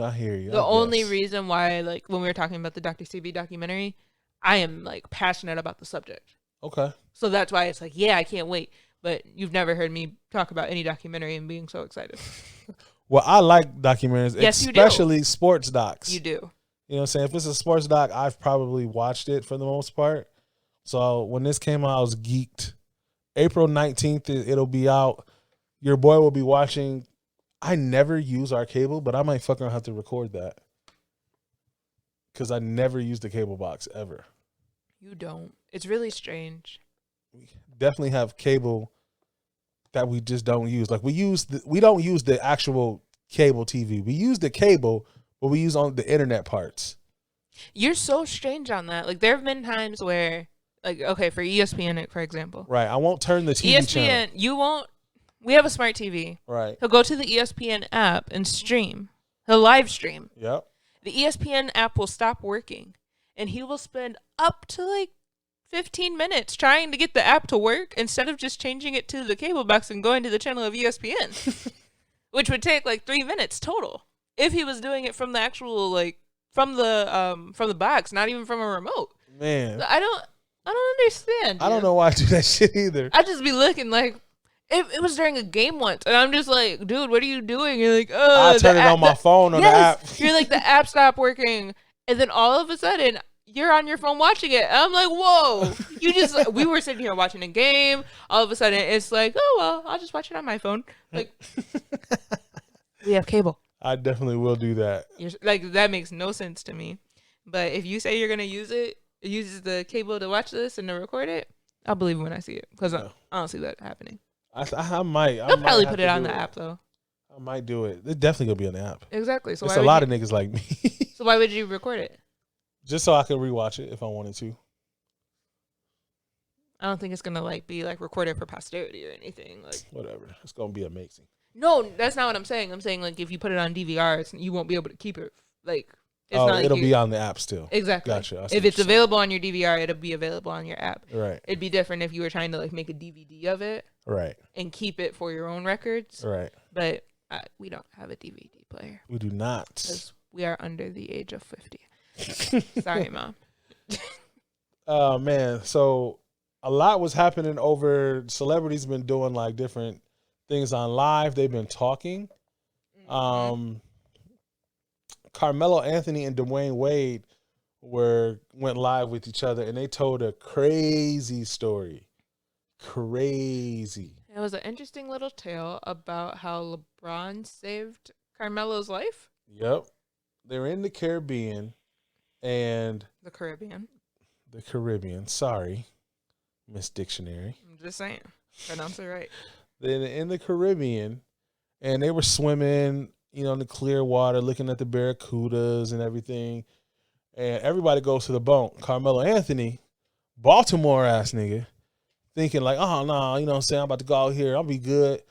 The only reason why, like, when we were talking about the Dr. CB documentary, I am, like, passionate about the subject. Okay. So that's why it's like, yeah, I can't wait. But you've never heard me talk about any documentary and being so excited. Well, I like documentaries, Yes, you do. especially sports docs. You do. You know what I'm saying? If it's a sports doc, I've probably watched it for the most part. So when this came out, I was geeked. April 19th, it'll be out. Your boy will be watching. I never use our cable, but I might fucking have to record that. Because I never use the cable box ever. You don't. It's really strange. We definitely have cable that we just don't use. Like we don't use the actual cable TV. We use the cable, but we use on the internet parts. You're so strange on that. Like, there have been times where, like, okay, for ESPN, for example. Right. I won't turn the TV channel. ESPN, you won't. We have a smart TV. Right. He'll go to the ESPN app and stream. He'll live stream. Yep. The ESPN app will stop working, and he will spend up to, like, 15 minutes trying to get the app to work instead of just changing it to the cable box and going to the channel of ESPN, which would take like 3 minutes total if he was doing it from the actual, like, from the box, not even from a remote. Man, I don't understand. I don't know why I do that shit either. I just be looking like it was during a game once, and I'm just like, dude, what are you doing? You're like, oh, I turn it on my phone on the app. You're like, the app stopped working, and then all of a sudden, you're on your phone watching it. And I'm like, whoa. You just, we were sitting here watching a game. All of a sudden, it's like, oh, well, I'll just watch it on my phone. Like, we have cable. I definitely will do that. Like, that makes no sense to me. But if you say you're going to use the cable to watch this and to record it, I'll believe it when I see it. Because I don't see that happening. I might. They'll probably put it on the app, though. I might do it. It's definitely going to be on the app. Exactly. So it's a lot of niggas like me. So why would you record it? Just so I could rewatch it if I wanted to. I don't think it's gonna like be like recorded for posterity or anything. Like Whatever. It's gonna be amazing. no, that's not what I'm saying. I'm saying like if you put it on DVR, you won't be able to keep it. Like it's not like it'll be on the app still. Exactly. Gotcha. If it's available on your DVR, it'll be available on your app. Right. It'd be different if you were trying to like make a DVD of it. Right. And keep it for your own records. Right. But we don't have a DVD player. We do not. Because we are under the age of 50. Sorry, Mom. Oh, man. So a lot was happening over. Celebrities been doing like different things on live. They've been talking. Carmelo Anthony and Dwayne Wade went live with each other, and they told a crazy story. Crazy. It was an interesting little tale about how LeBron saved Carmelo's life. Yep. They're in the Caribbean and The Caribbean. Sorry, Miss Dictionary. I'm just saying. Pronounce it right. They're in the Caribbean, and they were swimming, in the clear water, looking at the barracudas and everything. And everybody goes to the boat. Carmelo Anthony, Baltimore ass nigga, thinking like, oh no, you know what I'm saying? I'm about to go out here, I'll be good.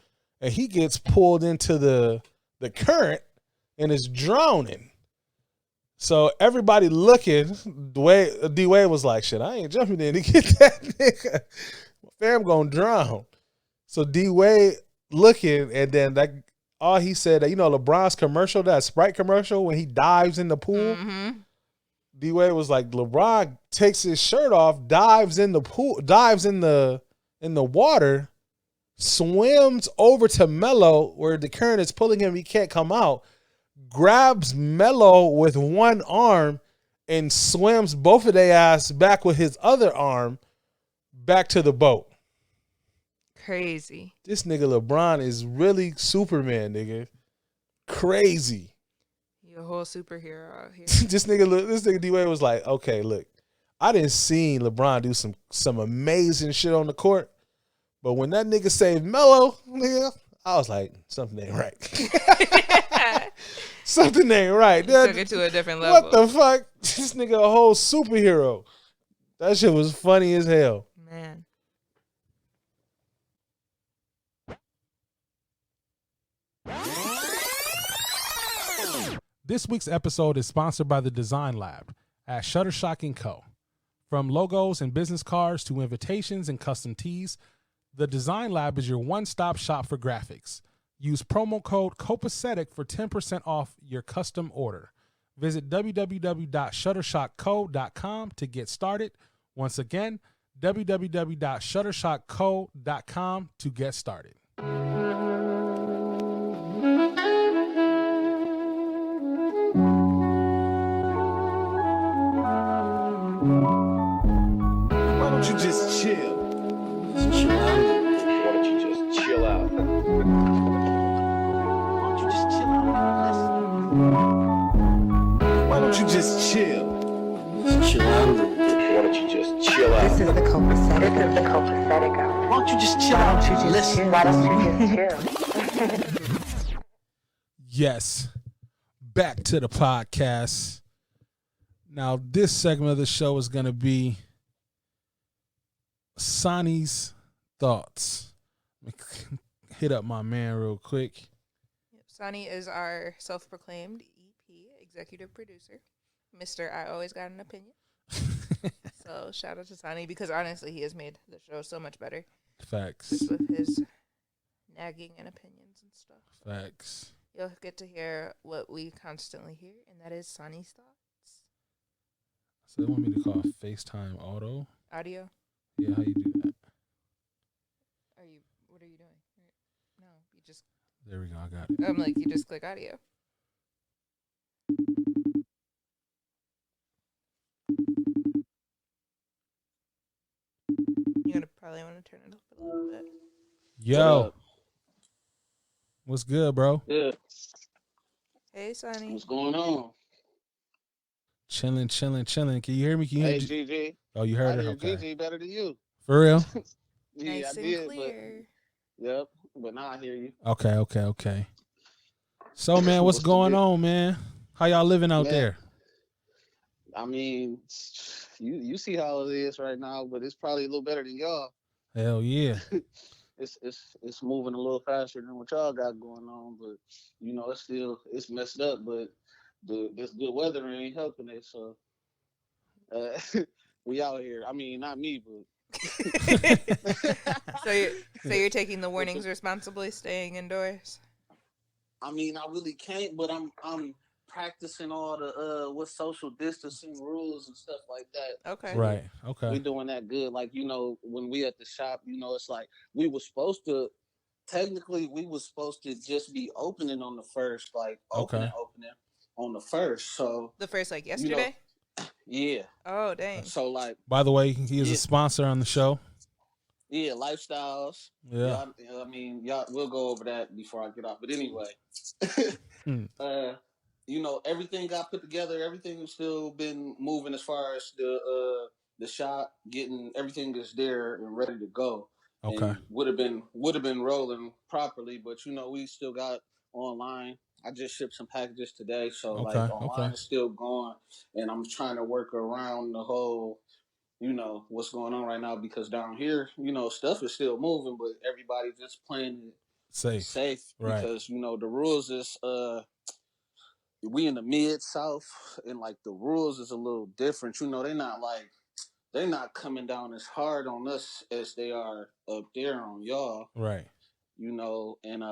And he gets pulled into the current and is drowning. So everybody looking, D Wade was like, shit, I ain't jumping in to get that nigga. Fam gonna drown. So D Wade looking, and then all he said that, LeBron's commercial, that Sprite commercial, when he dives in the pool, D Wade was like, LeBron takes his shirt off, dives in the pool, dives in the water, swims over to Melo where the current is pulling him, he can't come out, grabs Melo with one arm and swims both of their ass back with his other arm back to the boat. Crazy. This nigga LeBron is really Superman, nigga. Crazy. You're a whole superhero out here. This nigga D Wade was like, okay, look, I didn't see LeBron do some amazing shit on the court, but when that nigga saved Melo, nigga, I was like, something ain't right. Something ain't right. Took it to a different level. What the fuck? This nigga a whole superhero. That shit was funny as hell. Man. This week's episode is sponsored by the Design Lab at Shutterstock & Co. From logos and business cards to invitations and custom tees, the Design Lab is your one-stop shop for graphics. Use promo code COPACETIC for 10% off your custom order. Visit www.shutterstockco.com to get started. Once again, www.shutterstockco.com to get started. Why don't you just chill? Just chill out. Why don't you just chill out? Why don't you just chill out and listen? Why don't you just chill? Just chill out. Why don't you just chill out? This is the copacetic. This is the copacetic hour. Why don't you just chill out and listen? Why don't you just chill? Yes, back to the podcast. Now, this segment of the show is going to be Sonny's thoughts. Hit up my man real quick. Sonny is our self-proclaimed EP executive producer. Mr. I Always Got an Opinion. So shout out to Sonny because honestly he has made the show so much better. Facts. Just with his nagging and opinions and stuff. Facts. You'll get to hear what we constantly hear, and that is Sonny's thoughts. So they want me to call FaceTime Auto. Audio? Yeah, how you do that? What are you doing? No, you just... There we go, I got it. I'm like, you just click audio. You're going to probably want to turn it up a little bit. Yo. What's good, bro? Yeah. Hey, Sonny. What's going on? Chilling. Can you hear me? Can you hear Hey, me? GG. Oh, you heard I it? hear Okay. GG better than you. For real? Yeah, Nice I and did, clear. Yep, but now I hear you. Okay. So, man, what's What's the going deal? on, man? How y'all living out Man. there? I mean, you see how it is right now, but it's probably a little better than y'all. Hell yeah. It's moving a little faster than what y'all got going on, but it's messed up. But this good weather ain't helping it, so uh, we out here. I mean, not me, but So you're taking the but warnings responsibly, staying indoors. I mean, I really can't, but I'm practicing all the what social distancing rules and stuff like that. Okay. So Right. Okay. we doing that good. Like when we at the shop, it's like we was supposed to technically we was supposed to just be opening on the first, like Okay. opening on the first. So The first, like, you know, yesterday? yeah. Oh, dang. So like By the way, he is a yeah, sponsor on the show. yeah, lifestyles. Yeah. I mean, y'all. We'll go over that before I get off. But anyway, Hmm. uh, everything got put together. Everything's still been moving as far as the shop getting everything is there and ready to go, Okay. and would have been rolling properly. But we still got online. I just shipped some packages today, so like Okay. online Okay. is still going, and I'm trying to work around the whole what's going on right now because down here stuff is still moving, but everybody just playing it Safe. safe Right. because the rules is we in the mid south and like the rules is a little different. They're not coming down as hard on us as they are up there on y'all. Right. And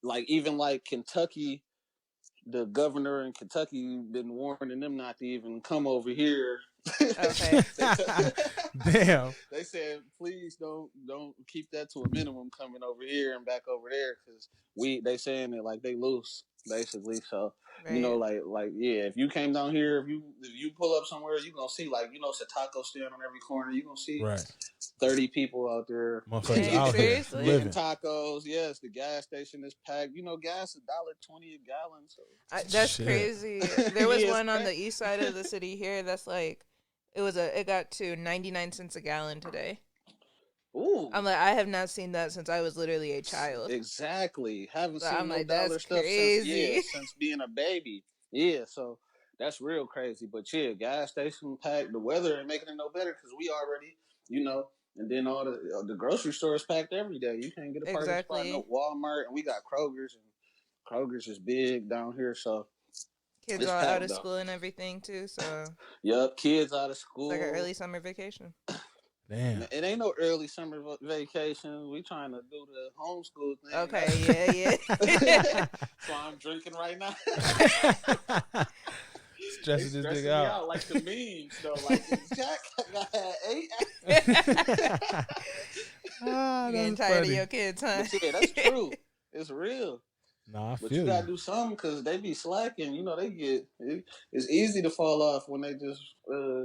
like even like Kentucky, the governor in Kentucky been warning them not to even come over here. Okay. Damn. They said, please don't keep that to a minimum coming over here and back over there because they saying it like they loose basically. So Right. like yeah, if you came down here, if you pull up somewhere, you gonna see like it's a taco stand on every corner. You gonna see Right. 30 people out there. Motherfuckers Dang, out here seriously? living. Tacos. Yes, the gas station is packed. Gas $1.20 a gallon. So That's Shit. crazy. There was Yeah, one on the east side of the city here that's like, it got to 99 cents a gallon today. ooh, I'm like, I have not seen that since I was literally a child. exactly. Haven't So seen I'm no like, dollar that's stuff crazy. since being a baby. Yeah, so that's real crazy. But yeah, gas station packed. The weather ain't making it no better because we already, and then all the grocery stores packed every day. You can't get a parking spot. Exactly. No Walmart, and we got Kroger's, and Kroger's is big down here, so Kids it's all out packed of though. school and everything too, so Yup, kids out of it's school. like an early summer vacation. Damn. It ain't no early summer vacation. We trying to do the homeschool thing. Okay, yeah. So I'm drinking right now. Stressing this Stressing nigga me out. like the memes though. Like Jack got 8. Ah, Getting that's tired funny. of your kids, huh? But yeah, that's true. It's real. Nah, I But feel you gotta you. do something because they be slacking. It's easy to fall off when they just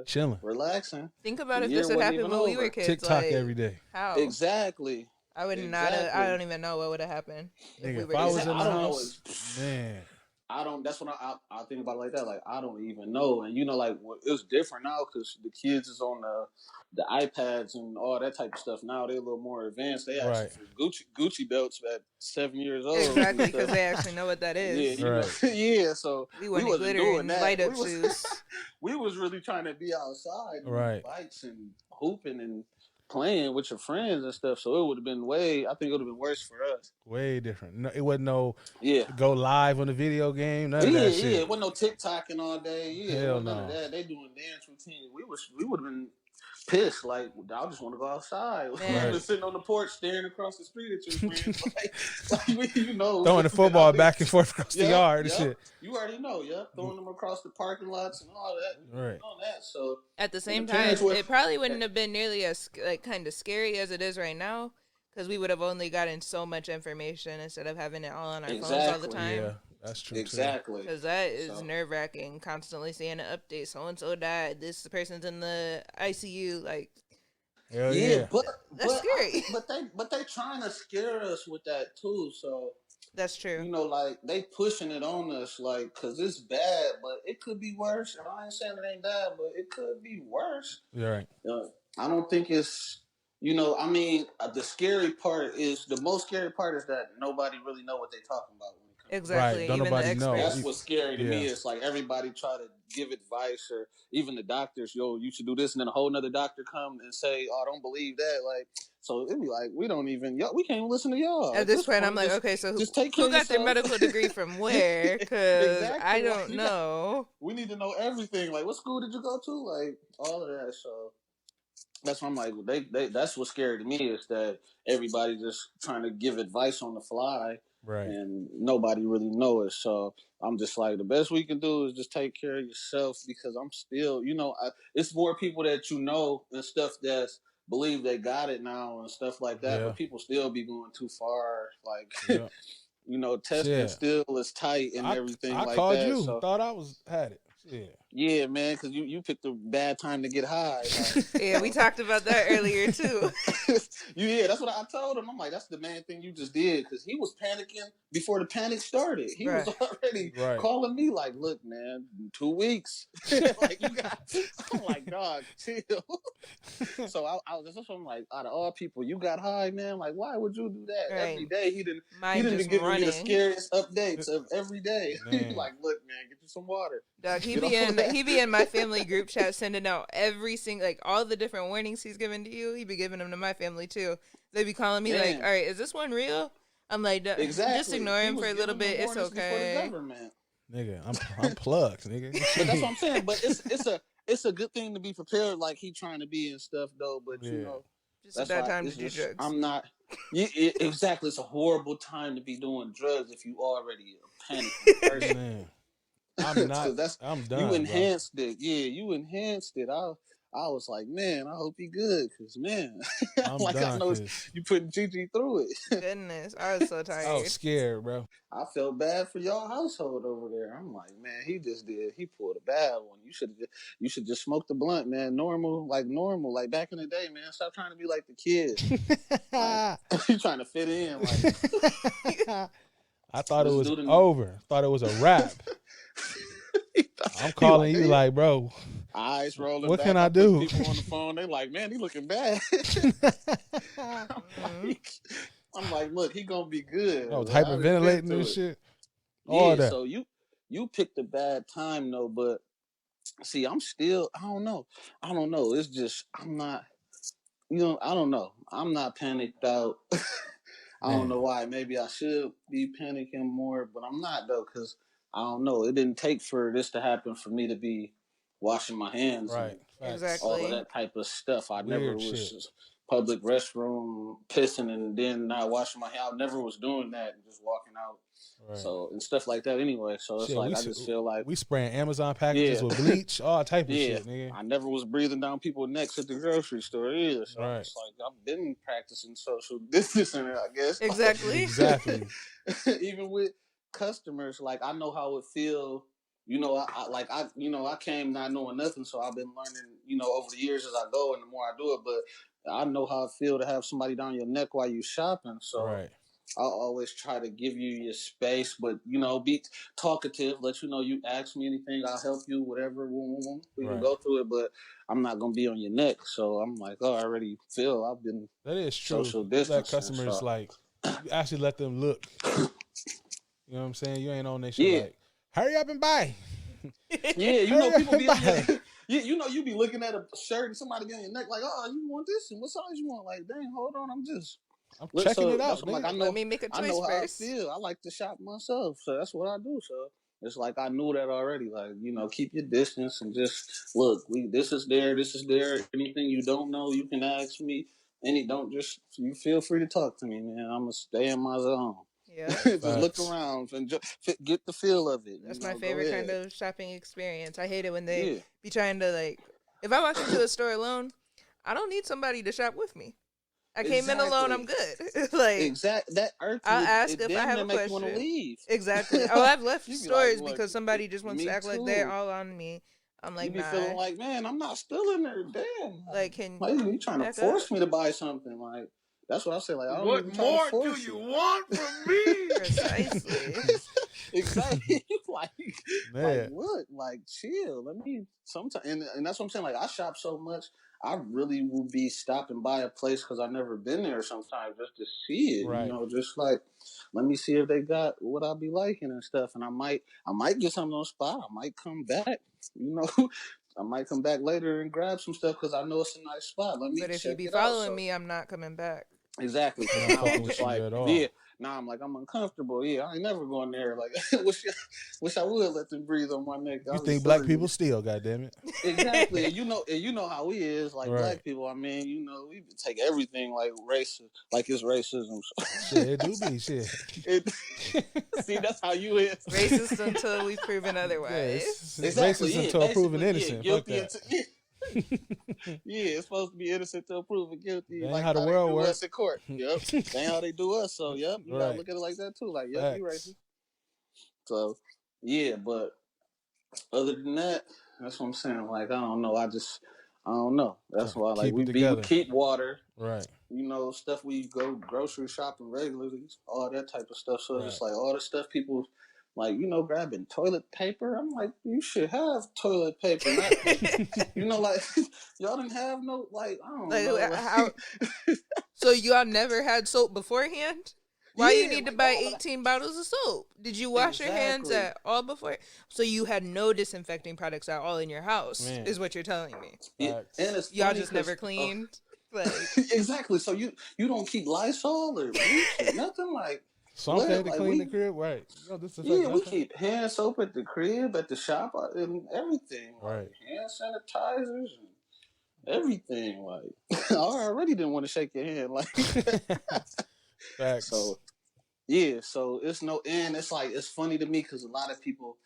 Chilling. relaxing. Think about The if year this had wasn't happened even when we were over. kids. TikTok Like, every day. how? Exactly. I would not. Exactly. I don't even know what would have happened if Nigga, we if were I was doing in I the don't know. house, man. I don't. That's when I think about it like that. Like I don't even know, and like it's different now because the kids is on the iPads and all that type of stuff. Now they're a little more advanced. They Right. actually Gucci belts at 7 years old. exactly and because stuff. they actually know what that Yeah, is. Right. yeah. So We we wanted wasn't glitter doing and that. light up We was, shoes. we was really trying to be outside, and Right. bikes and hooping and playing with your friends and stuff. So it would have been I think it would have been worse for us. Way different. No, it wasn't no Yeah. go live on the video game. None of Yeah, that yeah. shit. It wasn't no TikToking all day. Yeah, it Hell wasn't none of no. that. They doing dance routines. We would have been pissed. Like I just want to go outside. We Man. been sitting on the porch staring across the street at your friends, like we, Throwing the football back and forth across the yard and Yep. shit. You already know, throwing them across the parking lots and all that. Right. On that, so At the same the time, parents were- it probably wouldn't have been nearly as like kind of scary as it is right now because we would have only gotten so much information instead of having it all on our phones all the Exactly. time. Yeah, that's true. exactly. Because that is So- nerve wracking. Constantly seeing an update. So and so died. This person's in the ICU. Like, Too. Hell Yeah, yeah. That's scary. But they trying to scare us with that too. So that's true. like they pushing it on us, like, cause it's bad, but it could be worse. And I ain't saying it ain't bad, but it could be worse. You're right. I don't think it's, I mean, the most scary part is that nobody really know what they talking about when it comes Exactly. Don't Even nobody the know. experts. That's what's scary to Yeah. me. It's like everybody try to give advice, or even the doctors, yo, you should do this, and then a whole nother doctor come and say, oh, I don't believe that. Like, so it'd be like, we can't even listen to y'all. At this point, I'm like, okay, so just take care who of got their yourself. medical degree from where? Because Exactly. I Like, don't know. we need to know everything. Like, what school did you go to? Like, all of that. So that's why I'm like, that's what's scary to me, is that everybody just trying to give advice on the fly, Right. and nobody really know it. So I'm just like, the best we can do is just take care of yourself, because I'm still, it's more people that and stuff that's believe they got it now and stuff like that, Yeah. but people still be going too far. Like, Yeah. testing still is tight and everything like that. I called you. So Thought I had it. yeah, man, because you picked a bad time to get high. Like, Yeah, we talked about that earlier too. Yeah, that's what I told him. I'm like, that's the main thing you just did, because he was panicking before the panic started. He was already calling me like, look, man, 2 weeks. Like, you got. I'm like, dog, chill. So that's what I'm like, out of all people, you got high, man. Like, why would you do that every day? He didn't be giving me the scariest updates of every day. Like, look, man, get you some water. Dog, he be in my family group chat sending out every single, like, all the different warnings he's given to you. He be giving them to my family too. They be calling me like, all right, is this one real? I'm like, just ignore him for a little bit. It's okay. Nigga, I'm plugged, nigga. But that's what I'm saying. But it's a good thing to be prepared, like he trying to be and stuff, though. But just a bad time to do drugs. I'm not. Exactly. It's a horrible time to be doing drugs if you already a panic person. Man. I'm not. I'm done. You enhanced it. Yeah, you enhanced it. I was like, man, I hope he good, because, man, like, I know you putting Gigi through it. Goodness, I was so tired. I was scared, bro. I felt bad for y'all household over there. I'm like, man, he pulled a bad one. You should just smoke the blunt, man. Normal, like back in the day, man. Stop trying to be like the kids. Like, you trying to fit in, like. I thought it was over. Thought it was a wrap. I'm calling you like, bro. Eyes rolling. What back. can I do? People on the phone, they like, man, he looking bad. I'm like, look, he gonna be good. I was hyperventilating and shit. All that. So you picked a bad time though, but see, I don't know. It's just I'm not. I don't know. I'm not panicked out. I don't know why. Maybe I should be panicking more, but I'm not though, because I don't know. It didn't take for this to happen for me to be washing my hands. Right. Exactly. All of that type of stuff. I never was public restroom pissing and then not washing my hands. I never was doing that and just walking out. Right. So, and stuff like that anyway. So it's I just feel like we spraying Amazon packages with bleach, all type of shit, nigga. I never was breathing down people's necks at the grocery store either. So it's like, I've been practicing social distancing, I guess. Exactly. Even with customers, like, I know how it feel. I came not knowing nothing, so I've been learning, over the years as I go, and the more I do it. But I know how it feel to have somebody down your neck while you shopping. So I'll always try to give you your space, but be talkative. Let you know you ask me anything, I'll help you. Whatever we can go through it, but I'm not gonna be on your neck. So I'm like, I already feel I've been. That is true. Social distancing. Let customers you actually let them look. You know what I'm saying? You ain't on that shit like, hurry up and buy. Yeah, people be like, you be looking at a shirt and somebody getting your neck like, oh, you want this? And what size you want? Like, dang, hold on, I'm checking it out. Like, let me make a choice I know first. how I feel. I like to shop myself, so that's what I do. So it's like I knew that already. Like, keep your distance and just look. This is there. Anything you don't know, you can ask me. You feel free to talk to me, man. I'm gonna stay in my zone. Yeah, just look around and just get the feel of it. That's my favorite kind of shopping experience. I hate it when they be trying to, like, if I walk into a store alone, I don't need somebody to shop with me. I came in alone. I'm good. Like, exactly. That irks I'll me. ask if I have a question. Want to leave. Exactly. Oh, I've left stores because somebody just wants to act like they're all on me. I'm like, you be feeling like, man, I'm not still in there. Damn. Like, you trying to force me to buy something? Like, that's what I say. Like, I don't what more do you want from me? Precisely. Exactly. Like, Man. what? Like, chill. Let me sometimes, and that's what I'm saying. Like, I shop so much, I really will be stopping by a place because I've never been there sometimes just to see it. Right. You know, just like, let me see if they got what I be liking and stuff. And I might get something on the spot. I might come back. You know, I might come back later and grab some stuff because I know it's a nice spot. Let me But if you check be it out. following So me, I'm not coming back. exactly. They Because don't now fucking I'm with just you like, at all. yeah. Now I'm like, I'm uncomfortable. Yeah, I ain't never going there. Like, wish I would let them breathe on my neck. You I think was black feeling people it. steal, goddammit. Exactly. And you know how we is, like Right. black people. I mean, you know, we take everything like racist, like it's racism. Shit, it do be shit. It, see, that's how you is. Racist until we've proven Yeah, otherwise. it's Exactly. racist Yeah. until proven Basically, yeah. innocent. Fuck Guilty that. until yeah. It's supposed to be innocent until proven guilty, That ain't like how the how they world do works. us in court. Yep. That ain't how they do us. So, yep. You gotta Right. look at it like that too. Like, yep, you Facts. racist. So, yeah. But other than that, that's what I'm saying. Like, I don't know. I don't know. That's Trying to why, like, keep it we together. keep water. Right. You know, stuff we go grocery shopping regularly, all that type of stuff. So it's just Right. like all the stuff people like, you know, grabbing toilet paper. I'm like, you should have toilet paper, not you know, like y'all didn't have no like I don't Like, know. how? Like, So y'all never had soap beforehand? Why you yeah, need to like buy why would 18 bottles of soap? Did you wash your hands exactly. at all before? So you had no disinfecting products at all in your house, Man. is what you're telling me. Yeah, Facts. and it's Y'all funny just 'cause, never cleaned? Like, exactly. So you don't keep Lysol or bleach or nothing like Something what? to Like clean the crib. Right. Yo, disinfect yeah, we nothing. keep hand soap at the crib, at the shop, and everything. Right. Like hand sanitizers and everything. Like I already didn't want to shake your hand. Like Facts. so, yeah. So it's no, and it's like it's funny to me because a lot of people,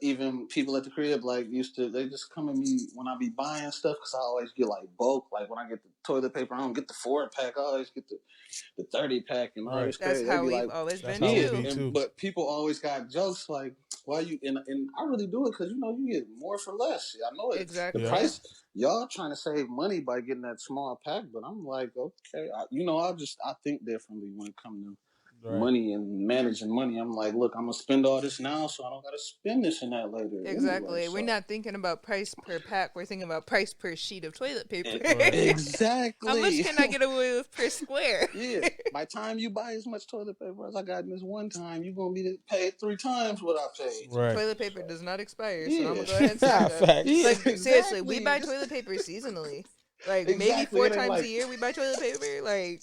even people at the crib, like they just come at me when I be buying stuff because I always get like bulk. Like when I get the toilet paper, I don't get the 4-pack. I always get the 30-pack and all Right. this that's crazy. They how be we've like, always That's been how we yeah, be too. too. but people always got jokes like, why you and I really do it because you know you get more for less. I know it. The Exactly. Yeah. price y'all trying to save money by getting that small pack, but I'm like, okay, I think differently when it comes to Right. money and managing money. I'm like, look, I'm gonna spend all this now, so I don't gotta spend this and that later. Exactly. Anyway, We're so not thinking about price per pack. We're thinking about price per sheet of toilet paper. Right. exactly. How much can I get away with per square? Yeah. By the time you buy as much toilet paper as I got in this one time, you're gonna be paid 3 times what I paid. Right. Toilet paper does not expire, so Yeah. I'm gonna go ahead and stock up. Facts. Yeah, Like seriously, we exactly. buy toilet paper seasonally. Like maybe Exactly. 4 It ain't times like a year we buy toilet paper. Like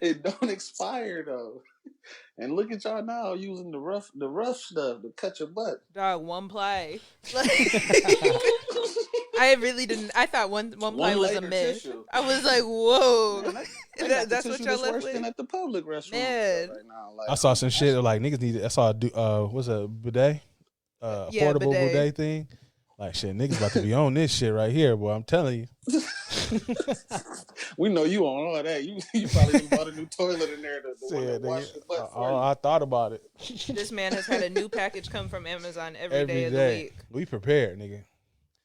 it don't expire though. And look at y'all now using the rough stuff to cut your butt. dog, 1 ply. Like I really didn't. I thought one ply was a layer myth. tissue. I was like, whoa. Man, they got the That's what tissue y'all that's left worse than with. at the public restroom Man. right now. Like, I saw some shit like niggas need. I saw what's a bidet, Yeah, portable bidet. bidet thing. Like shit, niggas about to be on this shit right here, boy. I'm telling you. we know you on all that. You probably done bought a new toilet in there, the one Shit, that wash nigga. your butt for you. I thought about it. This man has had a new package come from Amazon every day of the day. week. We prepared, nigga.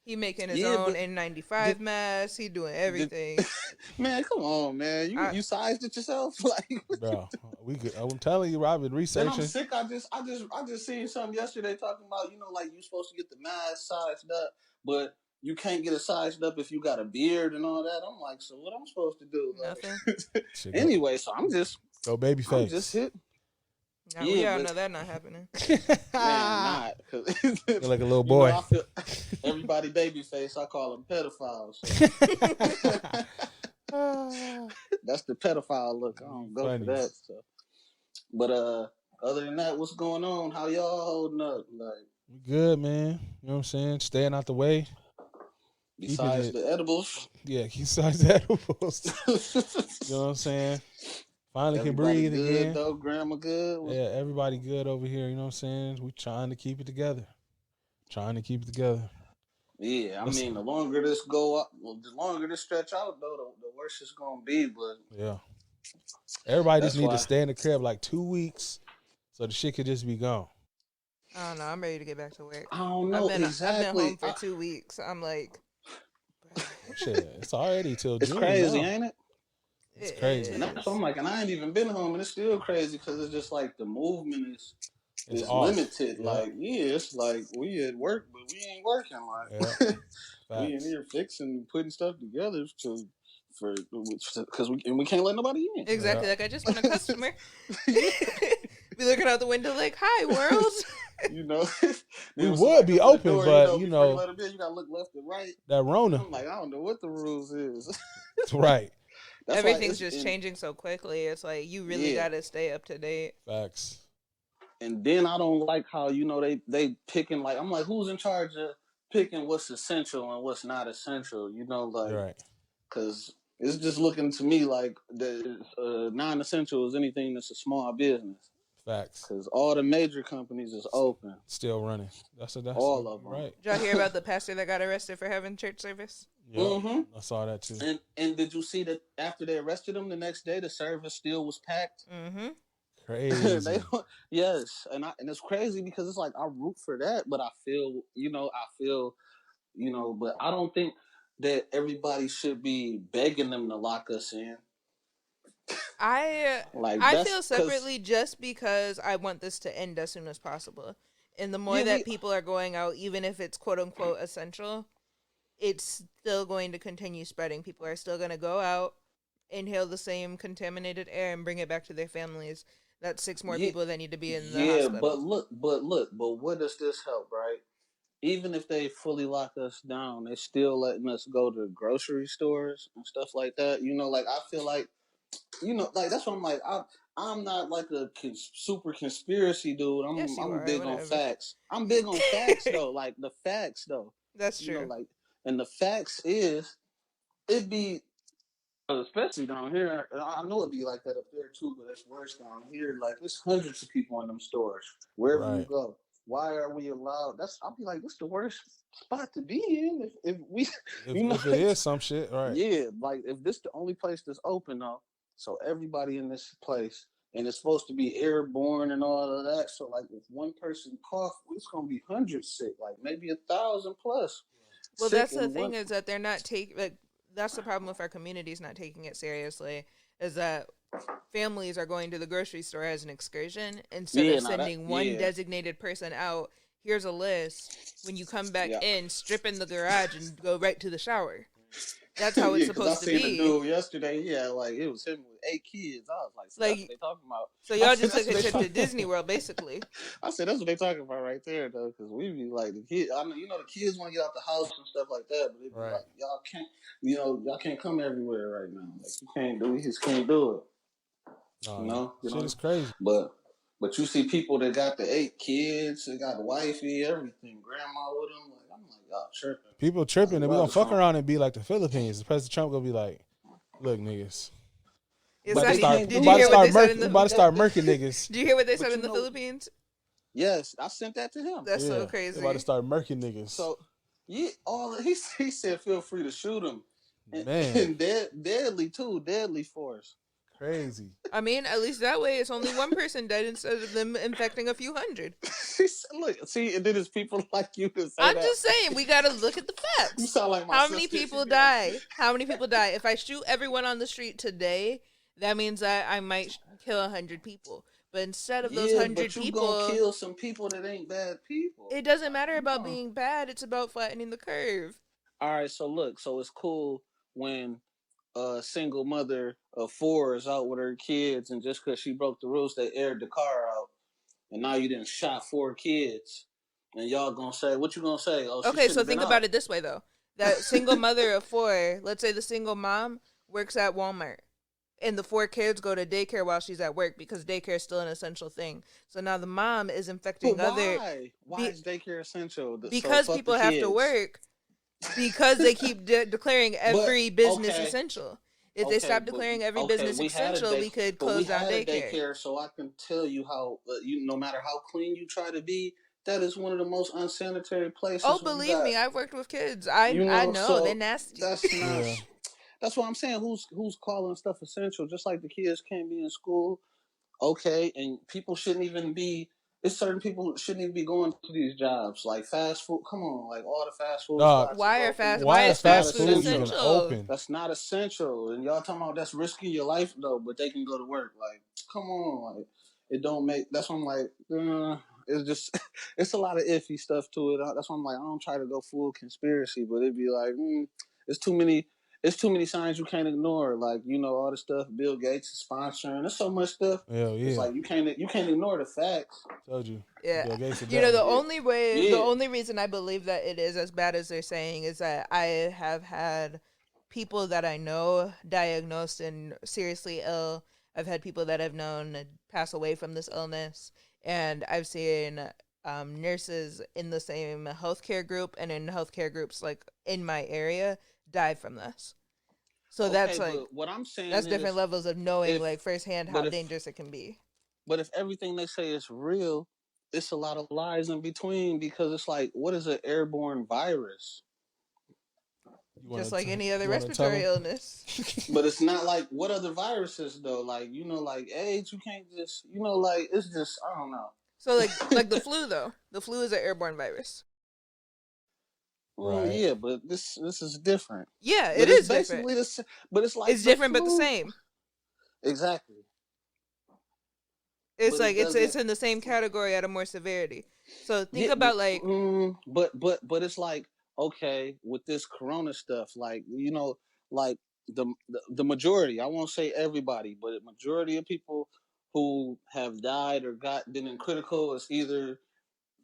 He making his Yeah, own but N95 mask. He doing everything. Man, come on, man. You sized it yourself? Like what Bro, we good. I'm telling you, I've been Then I'm researching. sick. I just seen something yesterday talking about, like you supposed to get the mask sized up, but you can't get it sized up if you got a beard and all that. I'm like, so what I'm supposed to do? Nothing. Shit, Anyway, so I'm just baby hit. Now, we Yeah, all but- know that not happening. Man, not. You're like a little boy. I feel, everybody baby face, I call them pedophiles. So. That's the pedophile look. I don't go Funny. for that. So. But other than that, what's going on? How y'all holding up? Like We good, man. You know what I'm saying? Staying out the way. besides Keeping the edibles. Yeah, besides the edibles. You know what I'm saying? Finally can Everybody breathe good, again. though. Grandma good. Yeah, everybody good over here. You know what I'm saying? We trying to keep it together. Yeah, I mean, the longer this go up, the longer this stretch out, though, the worse it's gonna be. But Yeah. Everybody just That's need why- to stay in the crib like 2 weeks so the shit could just be gone. I don't know. I'm ready to get back to work. I don't know I've exactly. been home for 2 weeks. I'm like, Shit, it's already till It's June crazy, now. ain't it? It's crazy. And that's what I'm like, and I ain't even been home, and it's still crazy because it's just like the movement is. It's it's off. limited. Yeah. Like, yeah, it's like we at work, but we ain't working. Yeah. Like, we in Facts. here fixing, putting stuff together because we can't let nobody in. Exactly. Yeah. Like I just want a customer. Be looking out the window like, "Hi, world." You know, We then when would somebody be come to the open, door, but, before you you know, let them in, you gotta look left and right. that Rona. I'm like, I don't know what the rules is. Right. That's why Everything's it's just changing so quickly. It's like you really Yeah. gotta stay up to date. Facts. And then I don't like how, you know, they picking, like, I'm like, who's in charge of picking what's essential and what's not essential? You know, like, You're right. because it's just looking to me like the non-essential is anything that's a small business. Facts. Because all the major companies is open. Still running. That's All of them. Right. Did y'all hear about the pastor that got arrested for having church service? Yeah. Mhm. I saw that too. And did you see that after they arrested him the next day, the service still was packed? Mm-hmm. Crazy. Yes, and it's crazy because it's like I root for that, but I feel, but I don't think that everybody should be begging them to lock us in. I Like I that's feel separately just because I want this to end as soon as possible. And the more Yeah, that people are going out, even if it's quote unquote essential, it's still going to continue spreading. People are still going to go out, inhale the same contaminated air, and bring it back to their families. That's 6 more people that need to be in the hospital. but what does this help, right? Even if they fully lock us down, they're still letting us go to grocery stores and stuff like that. You know, like I feel like, like that's what I'm like. I'm not like a super conspiracy dude. Yes, you I'm are. big on Whatever. facts. I'm big on facts though, like the facts though. That's You know, true. like, and the facts is it be especially down here. I know it'd be like that up there too, but it's worse down here. Like it's hundreds of people in them stores wherever you Right. go. Why are we allowed? I'll be like, this the worst spot to be in if we, If it is some shit, right. Yeah, like if this the only place that's open though, so everybody in this place, and it's supposed to be airborne and all of that. So like if one person cough, it's gonna be hundreds sick, like maybe 1,000 plus. Well, sick that's the in thing one- is that they're not that's the problem with our communities not taking it seriously. Is that families are going to the grocery store as an excursion instead of sending one designated person out. Here's a list. When you come back in, strip in the garage and go right to the shower. That's how it's supposed to be. I seen a dude yesterday. Yeah, like it was him with 8 kids. I was like, so that's what they talking about. So y'all just took a trip to Disney World, basically. I said that's what they talking about right there, though, because we be like the kids. I mean, the kids want to get out the house and stuff like that, but it be like y'all can't come everywhere right now. Like you can't do, we just can't do it. Shit is crazy. But you see people that got the 8 kids, they got the wifey, everything, grandma with them. Like I'm like, y'all tripping. People tripping, and we gonna fuck around and be like the Philippines. President Trump gonna be like, "Look, niggas, we about to start murking niggas." Did you hear what they said in the Philippines? Yes, I sent that to him. That's so crazy. They about to start murking niggas. So yeah, he said feel free to shoot him. Man, and deadly too, deadly force. Crazy. I mean, at least that way it's only one person dead instead of them infecting a few hundred. Look, see, and then there's people like you to say I'm that. just saying, we gotta look at the facts. You sound like my How sister. many people die? How many people die? If I shoot everyone on the street today, that means that I might kill 100 people. But instead of those 100 people, gonna kill some people that ain't bad people. It doesn't matter about being bad. It's about flattening the curve. All right, so look, so it's cool when a single mother of 4 is out with her kids, and just because she broke the rules, they aired the car out, and now you didn't shot 4 kids, and y'all gonna say, what you gonna say? Oh, okay, so think about it this way though: that single mother of 4, let's say the single mom works at Walmart, and the 4 kids go to daycare while she's at work because daycare is still an essential thing. So now the mom is infecting Why is daycare essential? Because people have to work. Because they keep declaring every business essential. If they stop declaring every business essential, we could close down daycare. So I can tell you how, no matter how clean you try to be, that is one of the most unsanitary places. Oh, believe me, I've worked with kids. I know so they're nasty. That's not. That's what I'm saying. Who's calling stuff essential? Just like the kids can't be in school, okay, and people shouldn't even be. It's certain people who shouldn't even be going to these jobs, like fast food. Come on, like all the fast food. Why is fast food essential? Open? That's not essential. And y'all talking about that's risking your life though, but they can go to work. Like, come on, like it don't make. That's why I'm like, it's just it's a lot of iffy stuff to it. That's why I'm like, I don't try to go full conspiracy, but it'd be like, it's too many. It's too many signs you can't ignore. Like, all the stuff Bill Gates is sponsoring. There's so much stuff. Hell yeah. It's like you can't ignore the facts. Told you. Yeah. Bill Gates You know, the definitely- only reason I believe that it is as bad as they're saying is that I have had people that I know diagnosed and seriously ill. I've had people that I've known pass away from this illness, and I've seen nurses in the same healthcare group and in healthcare groups like in my area die from this. So that's like but what I'm saying that's different is, levels of knowing if- like firsthand how but if- dangerous it can be. But if everything they say is real, it's a lot of lies in between because it's like, what is an airborne virus? Just like any other respiratory illness. But it's not like what other viruses though. Like like AIDS, you can't just like it's just I don't know. So like the flu though, the flu is an airborne virus. Well, Right. yeah, but this is different. Yeah, But it it's is basically different. but it's like It's different but the flu. same. Exactly. It's But it like it's doesn't- in the same category at a more severity. So think Yeah, about like but it's like okay with this corona stuff like like the majority, I won't say everybody, but a majority of people who have died or been in critical is either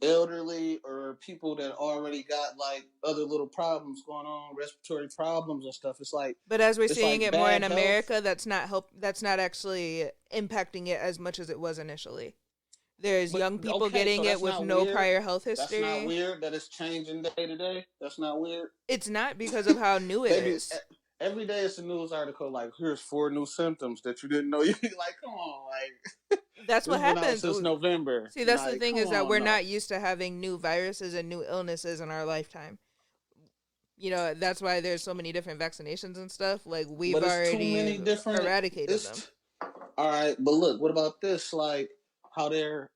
elderly or people that already got like other little problems going on, respiratory problems and stuff. It's like, but as we're it's seeing like it more in bad health. America, that's not actually impacting it as much as it was initially. There's But- young people okay, getting so it that's with not no weird. prior health That's history. not weird that it's changing day to day. That's not weird. It's not because of how new it They be- is. Every day it's a news article like, here's 4 new symptoms that you didn't know. You be like, come on, like That's what this been out happens. since November. See, that's the Like, thing is come that on, we're no. not used to having new viruses and new illnesses in our lifetime. You know, that's why there's so many different vaccinations and stuff. Like we've But it's already too many different eradicated them. All right, but look, what about this? Like how they're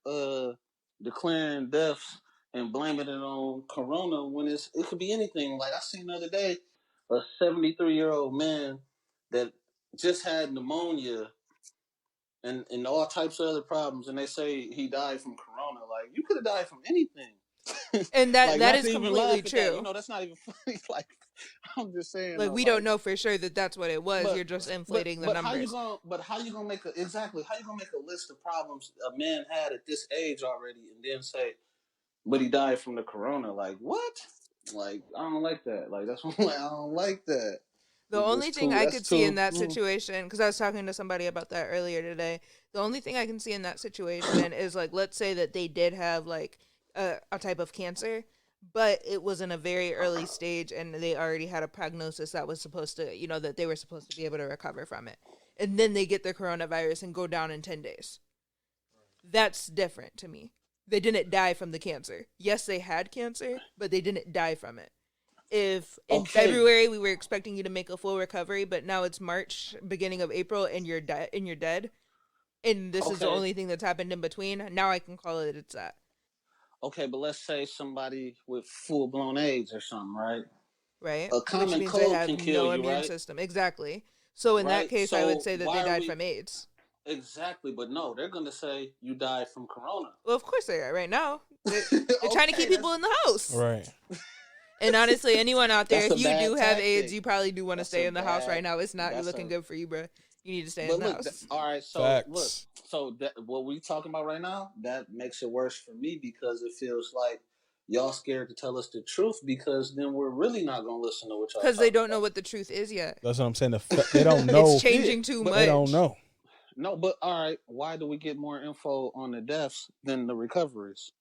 declaring deaths and blaming it on corona when it could be anything. Like I seen the other day a 73-year-old man that just had pneumonia and all types of other problems, and they say he died from corona. Like you could have died from anything. And that Like, that not is to even completely laugh at true. that. That's not even funny. Like I'm just saying. Like though, we don't know for sure that that's what it was. but- You're just inflating the How numbers. you gonna make how you gonna make a list of problems a man had at this age already, and then say, but he died from the corona? Like what? Like I don't like that. Like that's what I'm like. I don't like that. The It's only just thing too- I that's could see in too- that situation, because I was talking to somebody about that earlier today, the only thing I can see in that situation is like, let's say that they did have like a type of cancer, but it was in a very early stage and they already had a prognosis that was supposed to, you know, that they were supposed to be able to recover from it. And then they get the coronavirus and go down in 10 days. That's different to me. They didn't die from the cancer. Yes, they had cancer, but they didn't die from it. If in Okay. February we were expecting you to make a full recovery, but now it's March, beginning of April, and you're dead, and this is the Okay. only thing that's happened in between, now I can call it it's that. Okay, but let's say somebody with full blown AIDS or something, right? Right? A common Which means cold they have can kill no you, immune right? system. Exactly. So in that Right? case, I would So say that why they are died we- from AIDS. Exactly, but no, they're gonna say you died from corona. Well, of course they are right now. They're trying to keep people in the house. Right. And honestly, anyone out there, That's if a you bad do have tactic. AIDS, you probably do want to That's stay a in the house bad- right now. It's not that's looking a- good for you, bro. You need to stay But in the look, house. all right, so Facts. look, so that what we talking about right now, that makes it worse for me because it feels like y'all scared to tell us the truth because then we're really not gonna listen to what y'all. Because they talking don't know what the truth is yet. That's what I'm saying. They don't know. It's changing too but much. They don't know. No, but all right, why do we get more info on the deaths than the recoveries?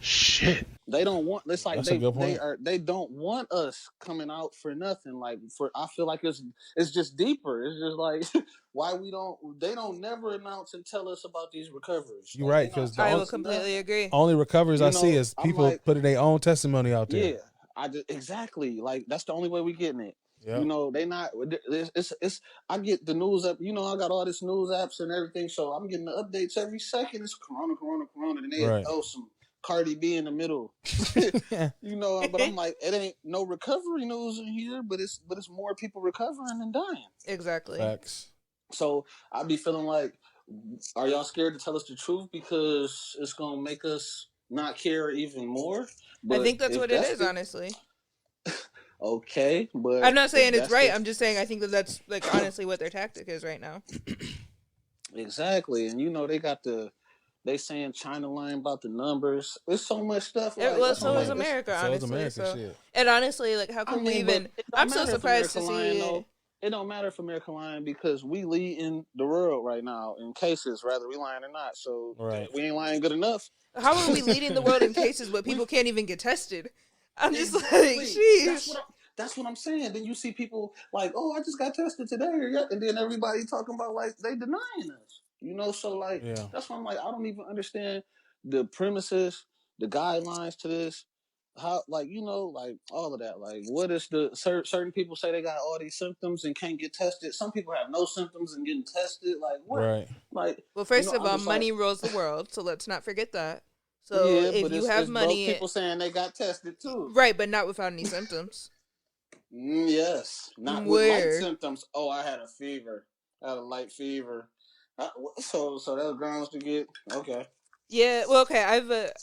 Shit. They don't want. It's like That's a good point. they don't want us coming out for nothing. Like I feel like it's just deeper. It's just like why they don't never announce and tell us about these recoveries. You're Like, right, they're not 'cause the I telling will us completely agree. Only recoveries You I see know, is I'm people like- putting their own testimony out there. Yeah, exactly. Like that's the only way we getting it. Yep. You know, they not. It's. I get the news up. You know, I got all this news apps and everything, so I'm getting the updates every second. It's corona, and they Right. throw some Cardi B in the middle. You know, but I'm like, it ain't no recovery news in here, but it's more people recovering than dying. Exactly. Facts. So I be feeling like, are y'all scared to tell us the truth because it's gonna make us not care even more. I But think that's if what it that's is, the honestly. okay, but I'm not saying if it's that's right. the I'm just saying I think that that's like honestly what their tactic is right now. exactly, and they got they saying China lying about the numbers. There's so much stuff like Well, that's what so I'm is like. Yeah. It's America, So is honestly. America So, shit. and honestly, like, how I can we mean, but even? it don't I'm so matter if surprised America to lying see. though. It don't matter if America lying because we lead in the world right now in cases, whether we lying or not. So Right. we ain't lying good enough. How are we leading the world in cases, but we people can't even get tested? I'm just like, exactly. sheesh. That's what I'm saying. Then you see people like, oh, I just got tested today, and then everybody talking about like they denying us. So like Yeah. that's why I'm like I don't even understand the premises, the guidelines to this. How like like all of that. Like what is the certain people say they got all these symptoms and can't get tested. Some people have no symptoms and getting tested. Like what? Right. Like Well, first of I'm all, just like money rules the world, so let's not forget that. So yeah, if but you it's have broke money, people saying they got tested too. right, but not without any symptoms. Yes, not with light Where? symptoms. Oh, I had a fever. I had a light fever. So that was grounds to get okay. Yeah, well, okay.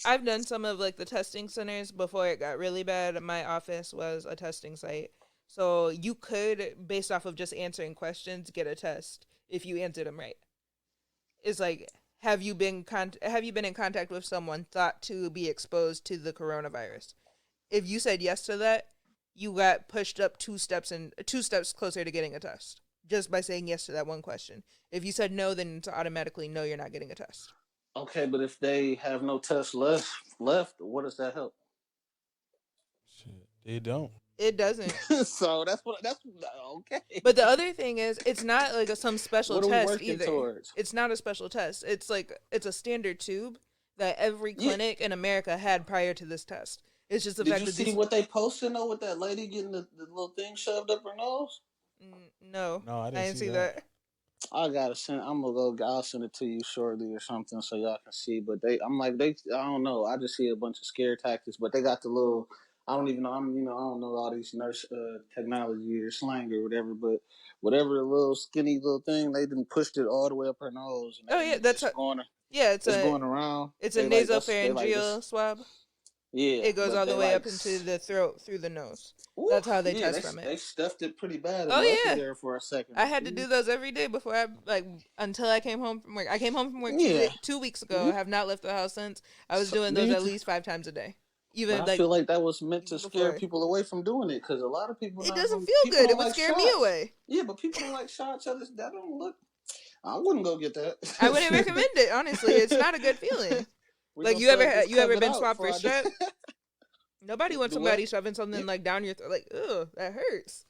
I've done some of like the testing centers before it got really bad. My office was a testing site, so you could, based off of just answering questions, get a test if you answered them right. It's like, have you been in contact with someone thought to be exposed to the coronavirus? If you said yes to that, you got pushed up 2 steps closer to getting a test just by saying yes to that one question. If you said no, then it's automatically no, you're not getting a test. Okay, but if they have no tests left, what does that help? Shit. They don't. It doesn't. So that's okay. But the other thing is, it's not like some special What are we test working either. towards? It's not a special test. It's a standard tube that every Yeah. clinic in America had prior to this test. It's just the Did fact you that see what they posted though with that lady getting the little thing shoved up her nose? No, No, I I didn't didn't see see that. that. I gotta send. I'm gonna go. I'll send it to you shortly or something so y'all can see. But I'm like they. I don't know. I just see a bunch of scare tactics. But they got the little. I don't even know. I don't know all these nurse technology or slang or whatever. But whatever the little skinny little thing, they done pushed it all the way up her nose. And Oh yeah, that's it's going. yeah. It's going around. It's a They like that's. They like nasopharyngeal this. swab. Yeah, It goes but all they the way like. up into the throat through the nose. Ooh, That's how they yeah, test from it. they stuffed it pretty bad and Oh left it yeah, there for a second. I had to do those every day before until I came home from work. I came home from work Yeah. 2 weeks ago. Mhm. I have not left the house since. I was So, doing those at least 5 times a day. but Even I like feel like that was meant to scare before. people away from doing it because a lot of people It not doesn't gonna, feel people good. don't It would like scare me shots. away. Yeah, but people don't like shots. That don't look. I wouldn't go get that. I wouldn't recommend it. Honestly, it's not a good feeling. We Like gonna you start this ever cut it been out swabbed for before I strep? do- Nobody wants Do what? somebody shoving something Yeah, like down your throat. Like, ugh, that hurts.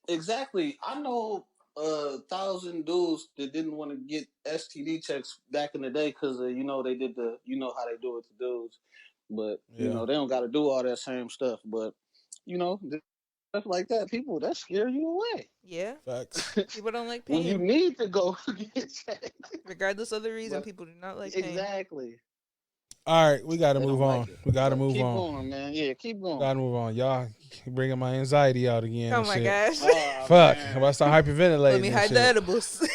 exactly. I know 1,000 dudes that didn't want to get STD checks back in the day because they did the how they do it to dudes, but Yeah. they don't got to do all that same stuff. But stuff like that, people that scare you away. Yeah, Facts. people don't like When you pain, need to go get checked. regardless of the reason. But People do not like pain. exactly. All right, we got to They move don't on. like it. We got to But move keep on. going, man. Yeah, keep going. Got to move on. Y'all bringing my anxiety out again. Oh and my shit. gosh. Oh, Fuck. man. I'm about to start hyperventilating. Let me hide the edibles.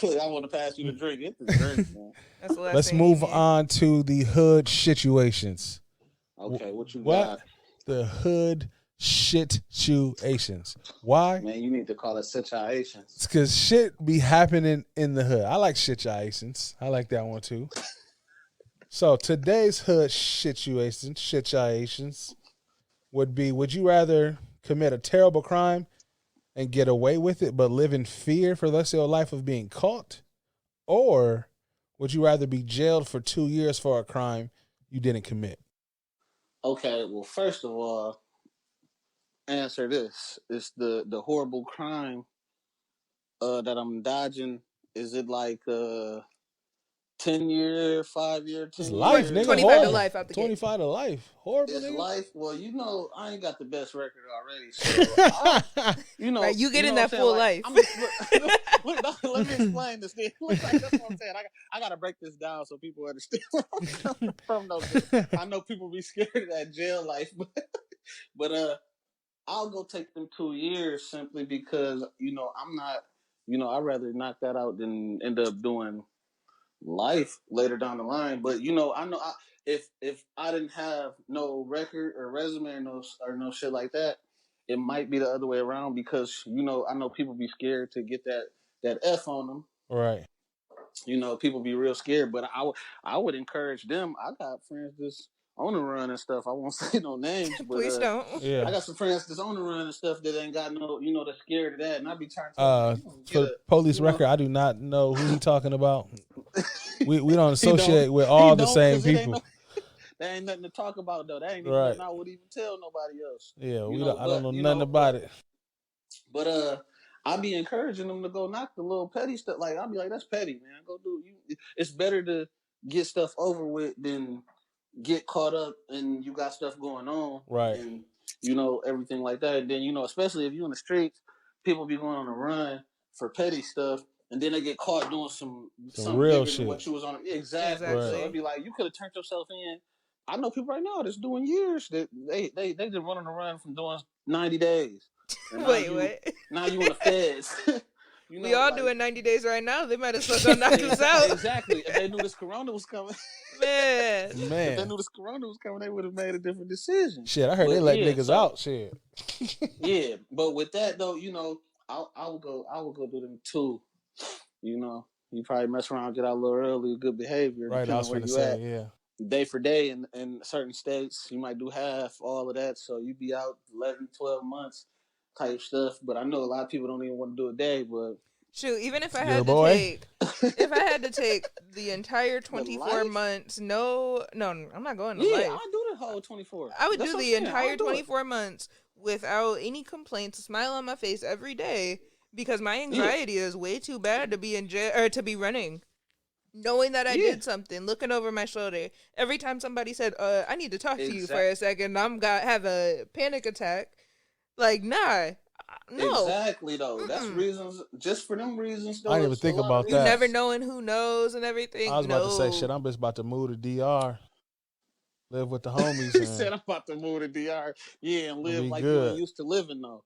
I want to pass you the drink. Get the drink, man. That's the last Let's thing move you need. on to the hood situations. Okay, what you What? got? The hood situations. Why? Man, you need to call it situations. It's because shit be happening in the hood. I like situations. I like that one too. So today's hood situations would be: would you rather commit a terrible crime and get away with it, but live in fear for the rest of your life of being caught, or would you rather be jailed for 2 years for a crime you didn't commit? Okay, well, first of all, answer this: it's the horrible crime that I'm dodging. Is it like 10-year, 5 year, It's 10 life, years? nigga. 25 to Horrible. life out the gate. 25 to life. Horrible, It's nigga. life. Well, I ain't got the best record already, so Right, you get in know that what I'm full saying? life. Look, let me explain this thing. Look, like, that's what I'm saying. I gotta break this down so people understand where I'm coming from. Though, 'cause I know people be scared of that jail life, but I'll go take them 2 years simply because I'm not. I'd rather knock that out than end up doing life later down the line. But I know if I didn't have no record or resume or no shit like that, it might be the other way around because I know people be scared to get that F on them. Right. People be real scared, but I would encourage them. I got friends that's on the run and stuff. I won't say no names, but Please don't. Yeah. I got some friends that's on the run and stuff that ain't got no, they're scared of that, and I be trying to tell them, For the police record, I do not know who he talking about. We don't He associate with all the same people. That ain't nothing to talk about though. That ain't even Right. nothing I would even tell nobody else. Yeah, I don't know nothing about it. But I be encouraging them to go knock the little petty stuff. Like I'll be like, that's petty, man. Go do you. It's better to get stuff over with than get caught up and you got stuff going on, right? And everything like that. And then especially if you in the streets, people be going on a run for petty stuff, and then they get caught doing some real bigger shit. than what you was on. Exactly. Right. So it'd be like you could have turned yourself in. I know people right now that's doing years that they just running around from doing 90 days. Wait, what? Now you in the feds. We all doing 90 days right now. They might as well go knock us out. Exactly. If they knew this corona was coming. Man. If they knew this corona was coming, they would have made a different decision. Shit, I heard they let niggas out. Shit. Yeah, but with that though, I would go do them too. You probably mess around, get out a little early, good behavior. Right, I was where finna you say, at. yeah. Day for day in certain states, you might do half, all of that. So you be out 11, 12 months type stuff. But I know a lot of people don't even want to do a day, but shoot, even if I had to take the entire 24 months, no, I'm not going to life. Yeah, I do the whole 24. I would do the entire 24 months without any complaints, a smile on my face every day, because my anxiety is way too bad to be in jail or to be running. Knowing that I did something, looking over my shoulder. Every time somebody said, I need to talk to you for a second, have a panic attack. Like, nah. No. Exactly, though. That's reasons, just for them reasons, though. I didn't even think about that. You never knowing who knows and everything. I was about to say, shit, I'm just about to move to DR. Live with the homies. He said, I'm about to move to DR. Yeah, and live like you used to living, though.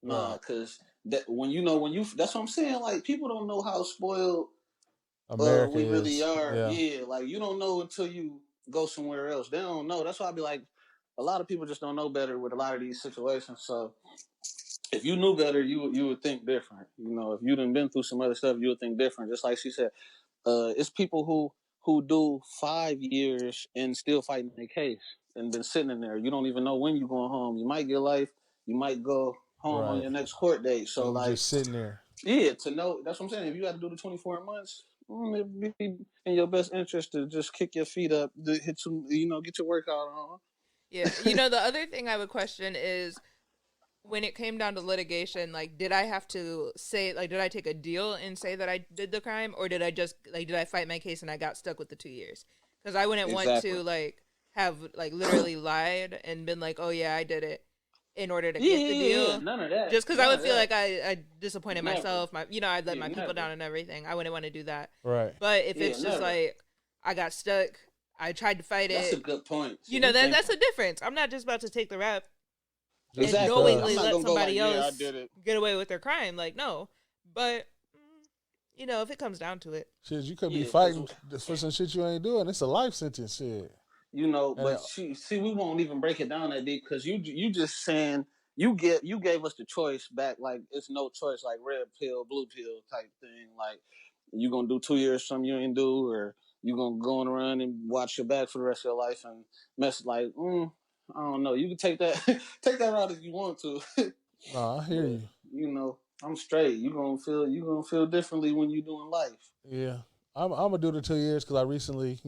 Nah, because that's what I'm saying. Like, people don't know how spoiled America we really is. are. Yeah, like, you don't know until you go somewhere else. They don't know. That's why I be like, a lot of people just don't know better with a lot of these situations. So, if you knew better, you would think different. If you done been through some other stuff, you would think different. Just like she said, it's people who do 5 years and still fighting their case and been sitting in there. You don't even know when you're going home. You might get life. You might go home on your next court date. So I'm like just sitting there. Yeah, to know. That's what I'm saying. If you got to do the 24 months, it'd be in your best interest to just kick your feet up, to hit some, get your workout on. Yeah, the other thing I would question is, when it came down to litigation, like, did I have to say, like, did I take a deal and say that I did the crime, or did I just, like, did I fight my case and I got stuck with the 2 years? Because I wouldn't want to, like, have, like, literally lied and been like, oh, yeah, I did it in order to get the deal. Yeah, none of that. Just because I would feel like I disappointed Never. myself. I'd let my people down and everything. I wouldn't want to do that. Right. But if it's just, like, I got stuck, I tried to fight That's it. a good point. So that's a difference. I'm not just about to take the rap. Exactly. And knowingly let like, somebody else get away with their crime. Like, no. But, if it comes down to it. Shit, you could be fighting for some shit you ain't doing. It's a life sentence, shit. But we won't even break it down that deep, because you just saying, you gave us the choice back, like, it's no choice, like red pill, blue pill type thing. Like, you going to do 2 years, something you ain't do, or you going to go on around and watch your back for the rest of your life and mess, like, I don't know. You can take that route if you want to. No, I hear you. I'm straight. You gonna feel differently when you're doing life. Yeah, I'm gonna do the 2 years because I recently,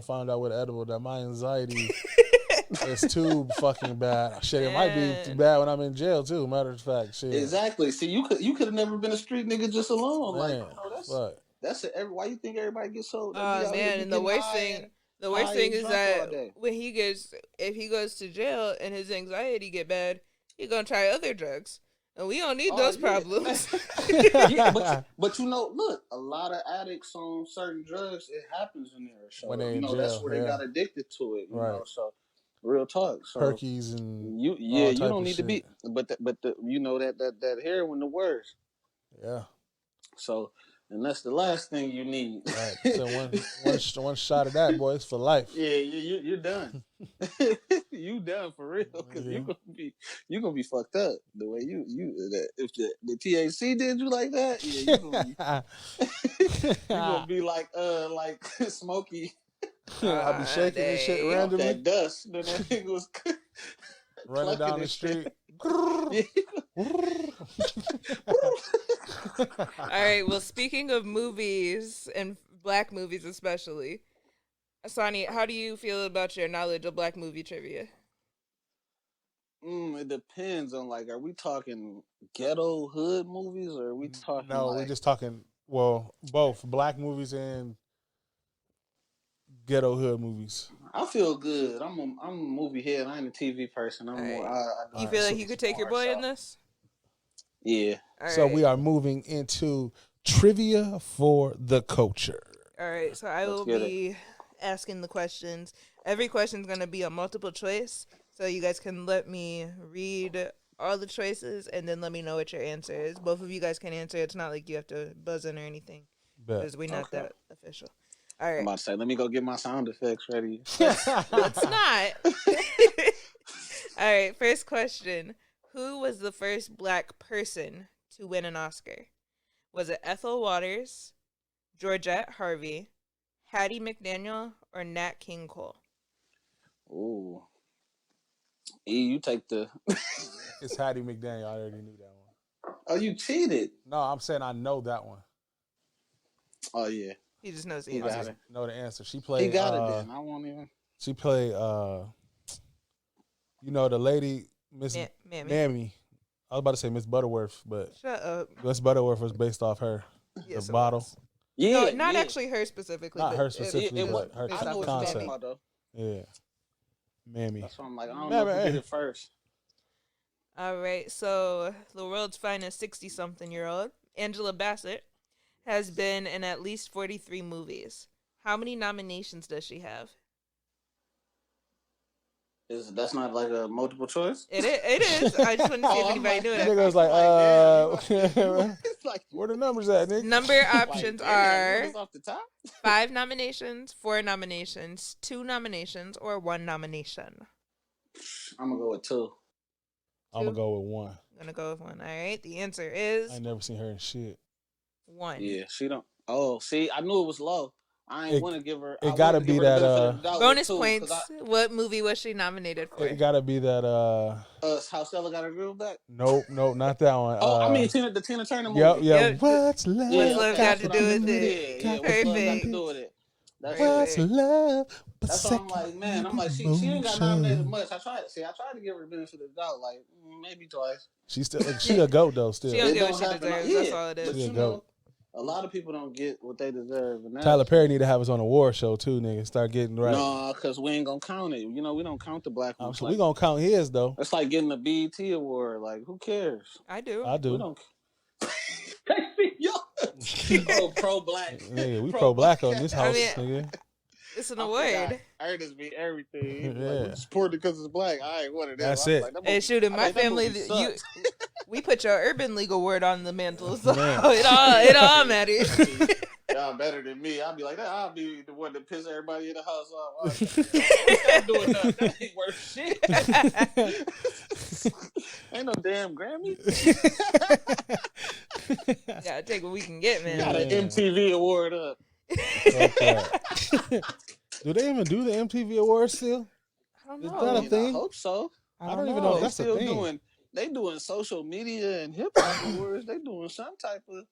found out with edible that my anxiety is too fucking bad. Shit, it might be too bad when I'm in jail too. Matter of fact, shit. Exactly. See, you could have never been a street nigga just alone. Man, that's why you think everybody gets so. Oh man, and the worst thing. The worst thing is that when if he goes to jail and his anxiety get bad, he gonna try other drugs, and we don't need those problems. but look, a lot of addicts on certain drugs, it happens in there. So when they in jail, that's where they got addicted to it. You know, so real talk. So Perkies and you don't need to be, but the that heroin the worst. Yeah. So and that's the last thing you need. Right. So one shot of that, boy, it's for life. Yeah, you're done. You done for real because Yeah. you're gonna be fucked up the way if the THC did you like that, yeah, you're gonna be like Smokey. I'll be shaking this shit Off randomly. that dust. Then that nigga was Running down the his street. All right. Well, speaking of movies and black movies especially, Asani, how do you feel about your knowledge of black movie trivia? It depends on like, are we talking ghetto hood movies or are we talking? No, we're just talking. Well, both black movies and ghetto hood movies. I feel good. I'm a movie head. I ain't a TV person. I'm more. I You feel like you could take your boy in this? Yeah. So we are moving into trivia for the culture. All right. So I will be asking the questions. Every question is going to be a multiple choice. So you guys can let me read all the choices and then let me know what your answer is. Both of you guys can answer. It's not like you have to buzz in or anything because we're not that official. All right. I'm about to say, let me go get my sound effects ready. Let's not. All right. First question. Who was the first black person to win an Oscar? Was it Ethel Waters, Georgette Harvey, Hattie McDaniel, or Nat King Cole? Ooh. E, you take the... It's Hattie McDaniel. I already knew that one. Oh, you cheated. No, I'm saying I know that one. Oh, yeah. He just knows the answer. answer. Know the answer. She played... He got it then. I won't even... She played, you know, the lady, Miss Mammy. I was about to say Miss Butterworth, but... Shut up. Miss Butterworth was based off her. Yes, the bottle. Yeah, no, not actually her specifically. Not her specifically, but her I know what concept. you're talking about, though. Yeah. Mammy. That's why I'm like, I don't know who did it first. All right, so the world's finest 60-something-year-old, Angela Bassett, has been in at least 43 movies. How many nominations does she have? That's not like a multiple choice? It is. I just wanted to see if anybody knew it. Nigga was like, where the numbers at, nigga? Number options are off the top? 5 nominations, 4 nominations, 2 nominations, or 1 nomination. I'm going to go with 2. I'm going to go with 1. I'm going to go with 1. All right. The answer is... I ain't never seen her in shit. 1. Yeah, she don't... Oh, see, I knew it was low. I ain't want to give her... It got to be that... bonus points. What movie was she nominated for? It got to be that... How Stella Got Her Groove Back? Nope, not that one. I mean the Tina Turner movie. Yep. What's love? What's love got to do with it? Yeah, what's love got to do with it? What's love? That's why I'm like, man. I'm like, she ain't got nominated much. I tried to give her the benefit of the doubt, like maybe twice. She a goat though. Still, she don't get what she deserves. That's all it is. She a goat. A lot of people don't get what they deserve. And Tyler Perry need to have us on a award show too, nigga. Start getting right. No, because we ain't gonna count it. You know, we don't count the black ones. So we gonna count his though. It's like getting a BET award. Like, who cares? I do. We don't. Yo, pro black. Nigga, we pro black on this house, nigga. It's an award. Artists be everything. Yeah. Like, support it because it's black. I ain't one of them. That's it. Like, hey, shoot, in my family, we put your Urban League award on the mantle, so it all matters. Y'all better than me. I'll be like that. I'll be the one that piss everybody in the house off. I'm doing nothing. That ain't worth shit. Ain't no damn Grammy. Gotta take what we can get, man. Got an MTV award up. Do they even do the MTV Awards still? I don't know. Is that a thing? I hope so. I don't even know if that's a thing. They doing social media and hip hop awards. They doing some type of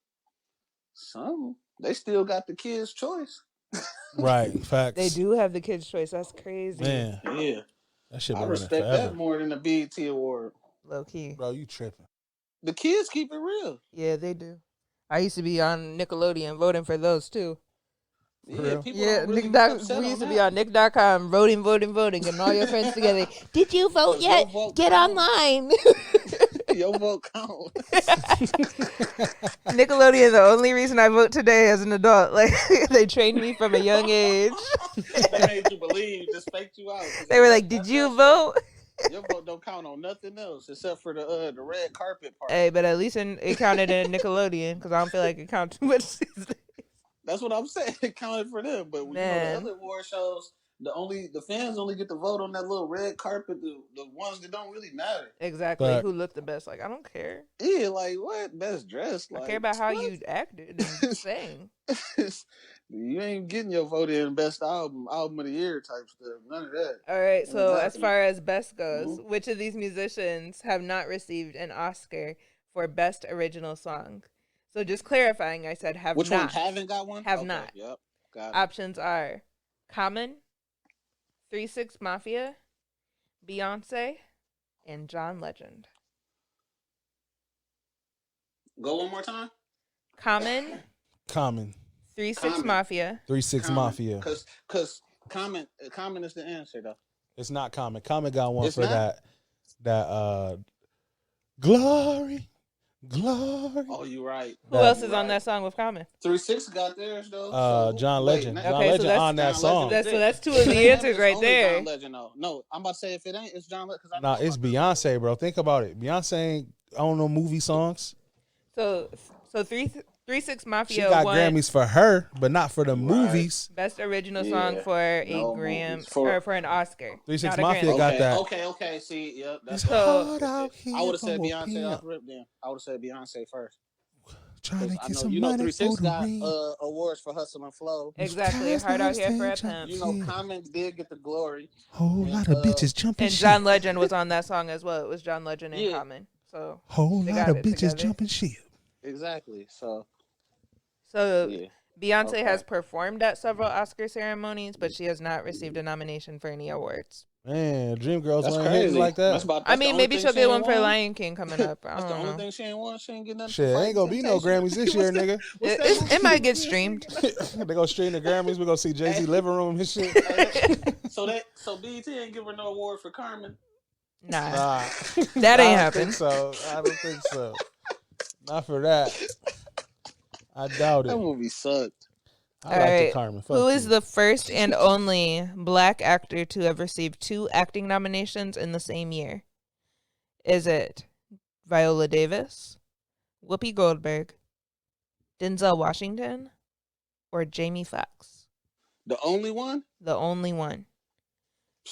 something. They still got the Kids' Choice. Right, facts. They do have the Kids' Choice. That's crazy. Man, yeah, that shit. I respect that more than the BET award. Low key, bro. You tripping? The kids keep it real. Yeah, they do. I used to be on Nickelodeon voting for those too. Yeah, we used to be on Nick.com voting, getting all your friends together. Did you vote yet? Get online. Your vote count. Nickelodeon, the only reason I vote today as an adult. Like, they trained me from a young age. They made you believe, just faked you out. They were like, did you vote? Your vote don't count on nothing else except for the red carpet part. Hey, but at least it counted in Nickelodeon because I don't feel like it counts too much. That's what I'm saying. It counted for them, but you know the Man. other award shows, the fans only get to vote on that little red carpet. The ones that don't really matter. Exactly. But- Who looked the best? Like, I don't care. Yeah, like what? Best dressed. I Like, care about how what? you acted and sang. You ain't getting your vote in best album of the year type stuff. None of that. All right. Ain't So as happening. far as best goes, Mhm. which of these musicians have not received an Oscar for best original song? So just clarifying, I said have Which not. ones haven't got one? Have Okay, not. Yep. Got it. Options are Common, 3-6 Mafia, Beyonce, and John Legend. Go one more time. Common, Common. 3-6 Common. Mafia. 3-6 Mafia. Cause common is the answer though. It's not Common. Common got one It's for not? that glory. Oh, you right. Who else is on that song with Common? 3-6 got theirs though. John Legend. Wait, John Okay, so Legend that's- on that John song. Legend. That's two of the answers right Only there. John Legend though. No, I'm about to say if it ain't, it's John Legend. Nah, it's Beyonce, bro. Think about it. Beyonce ain't on no movie songs. So 3-6 Mafia She got won Grammys for her, but not for the movies. best original Yeah, song for a no Gram movies. or for an Oscar. 3-6 not a Mafia Grammy. got that. Okay. See, yep. That's It's hard out here I would have said for a Beyonce pimp. off rip then. I would have said Beyonce first. Trying to I get know some you know money 3-6 for the got ring. awards for Hustle and Flow. Exactly. Cast Hard on out here for a stage, pimp. You know, Yeah. Common did get the glory. Whole and, lot of bitches jumping And shit. John Legend was on that song as well. It was John Legend and Yeah. Common. So Whole they lot got of it bitches together. jumping shit. Exactly. So So yeah. Beyonce Okay. has performed at several Oscar ceremonies, but she has not received a nomination for any awards. Man, Dreamgirls That's ain't hitting crazy. like that. That's about, I that's the mean, only maybe thing she'll she get ain't one for won. Lion King coming up. I That's the don't only know. thing she ain't won. She ain't getting nothing. Shit, for ain't gonna be no Temptation. Grammys this year, nigga. It might get streamed. They gonna stream the Grammys. We gonna see Jay-Z living room and shit. So BET ain't give her no award for Carmen. Nah, Nah, that I ain't don't happen. think so. I don't think so. Not for that. I doubt it. That movie sucked. I All like right. the Carmen. Fuck Who is you. the first and only black actor to have received 2 acting nominations in the same year? Is it Viola Davis, Whoopi Goldberg, Denzel Washington, or Jamie Foxx? The only one? The only one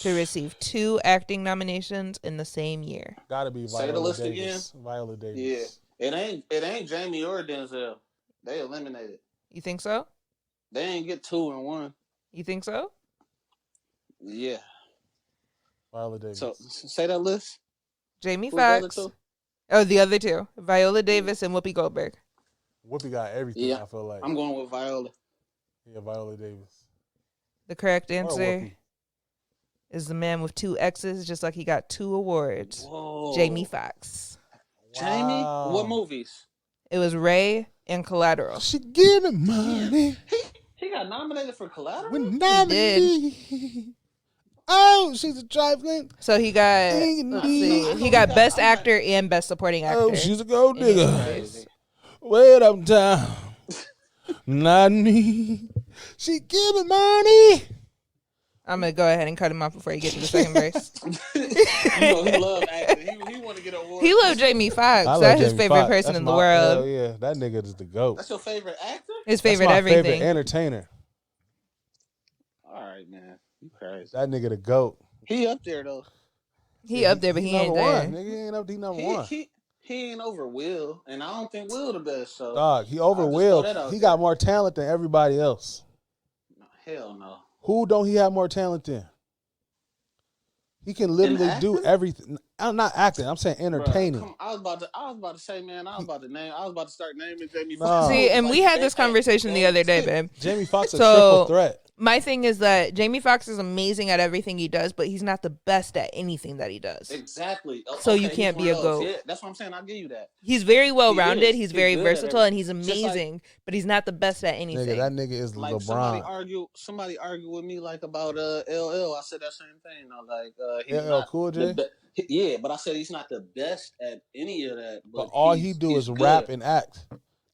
to receive 2 acting nominations in the same year. Gotta be Say the Viola list Davis. Viola Davis. Yeah. It ain't Jamie or Denzel. They eliminated. You think so? They ain't get 2 and 1. You think so? Yeah. Viola Davis. So say that list. Jamie Who's the other Foxx. two? Oh, the other 2. Viola Davis and Whoopi Goldberg. Whoopi got everything, Yeah. I feel like. I'm going with Viola. Yeah, Viola Davis. The correct Or answer Whoopi. is the man with 2 X's, just like he got 2 awards. Whoa. Jamie Foxx. Jamie? Wow. What movies? It was Ray and Collateral. She giving money. He got nominated for Collateral? With nominee. Oh, she's a trifling. So he got, let's see, he got Best Actor and Best Supporting Actor. Oh, she's a gold in his digger. movies. Wait up, down. Not me. She giving money. I'm going to go ahead and cut him off before you get to the second verse. You know, he loved acting. He want to get an award. He loved Jamie Foxx. I love That's his Jamie favorite Foxx. person That's in the my- world. Hell yeah, that nigga is the GOAT. That's your favorite actor? His favorite That's my everything. favorite entertainer. All right, man. You crazy. That nigga the GOAT. He up there, though. He up there, but he ain't number there. one. Nigga he ain't up. He number one. He ain't over Will, and I don't think Will the best. So Dog, he over I'll just Will. throw that out He there. got more talent than everybody else. Hell no. Who don't he have more talent than? He can literally do acting? everything. I'm not acting. I'm saying entertaining. Bruh, I was about to say, man. I was about to start naming Jamie Nah. Foxx. See, and we had this conversation the other day, babe. Jamie Foxx a So- triple threat. My thing is that Jamie Foxx is amazing at everything he does, but he's not the best at anything that he does. Exactly. So you he's can't one be of a those. GOAT. Yeah, that's what I'm saying. I'll give you that. He's very well rounded. is. He's He's very good at versatile, and he's everything. Just like- amazing. But he's not the best at anything. Nigga, that nigga is Like LeBron. somebody argue with me like about LL. I said that same thing. He's LL not Cool J? Yeah, but I said he's not the best at any of that. But all he do is he's rap good. and act.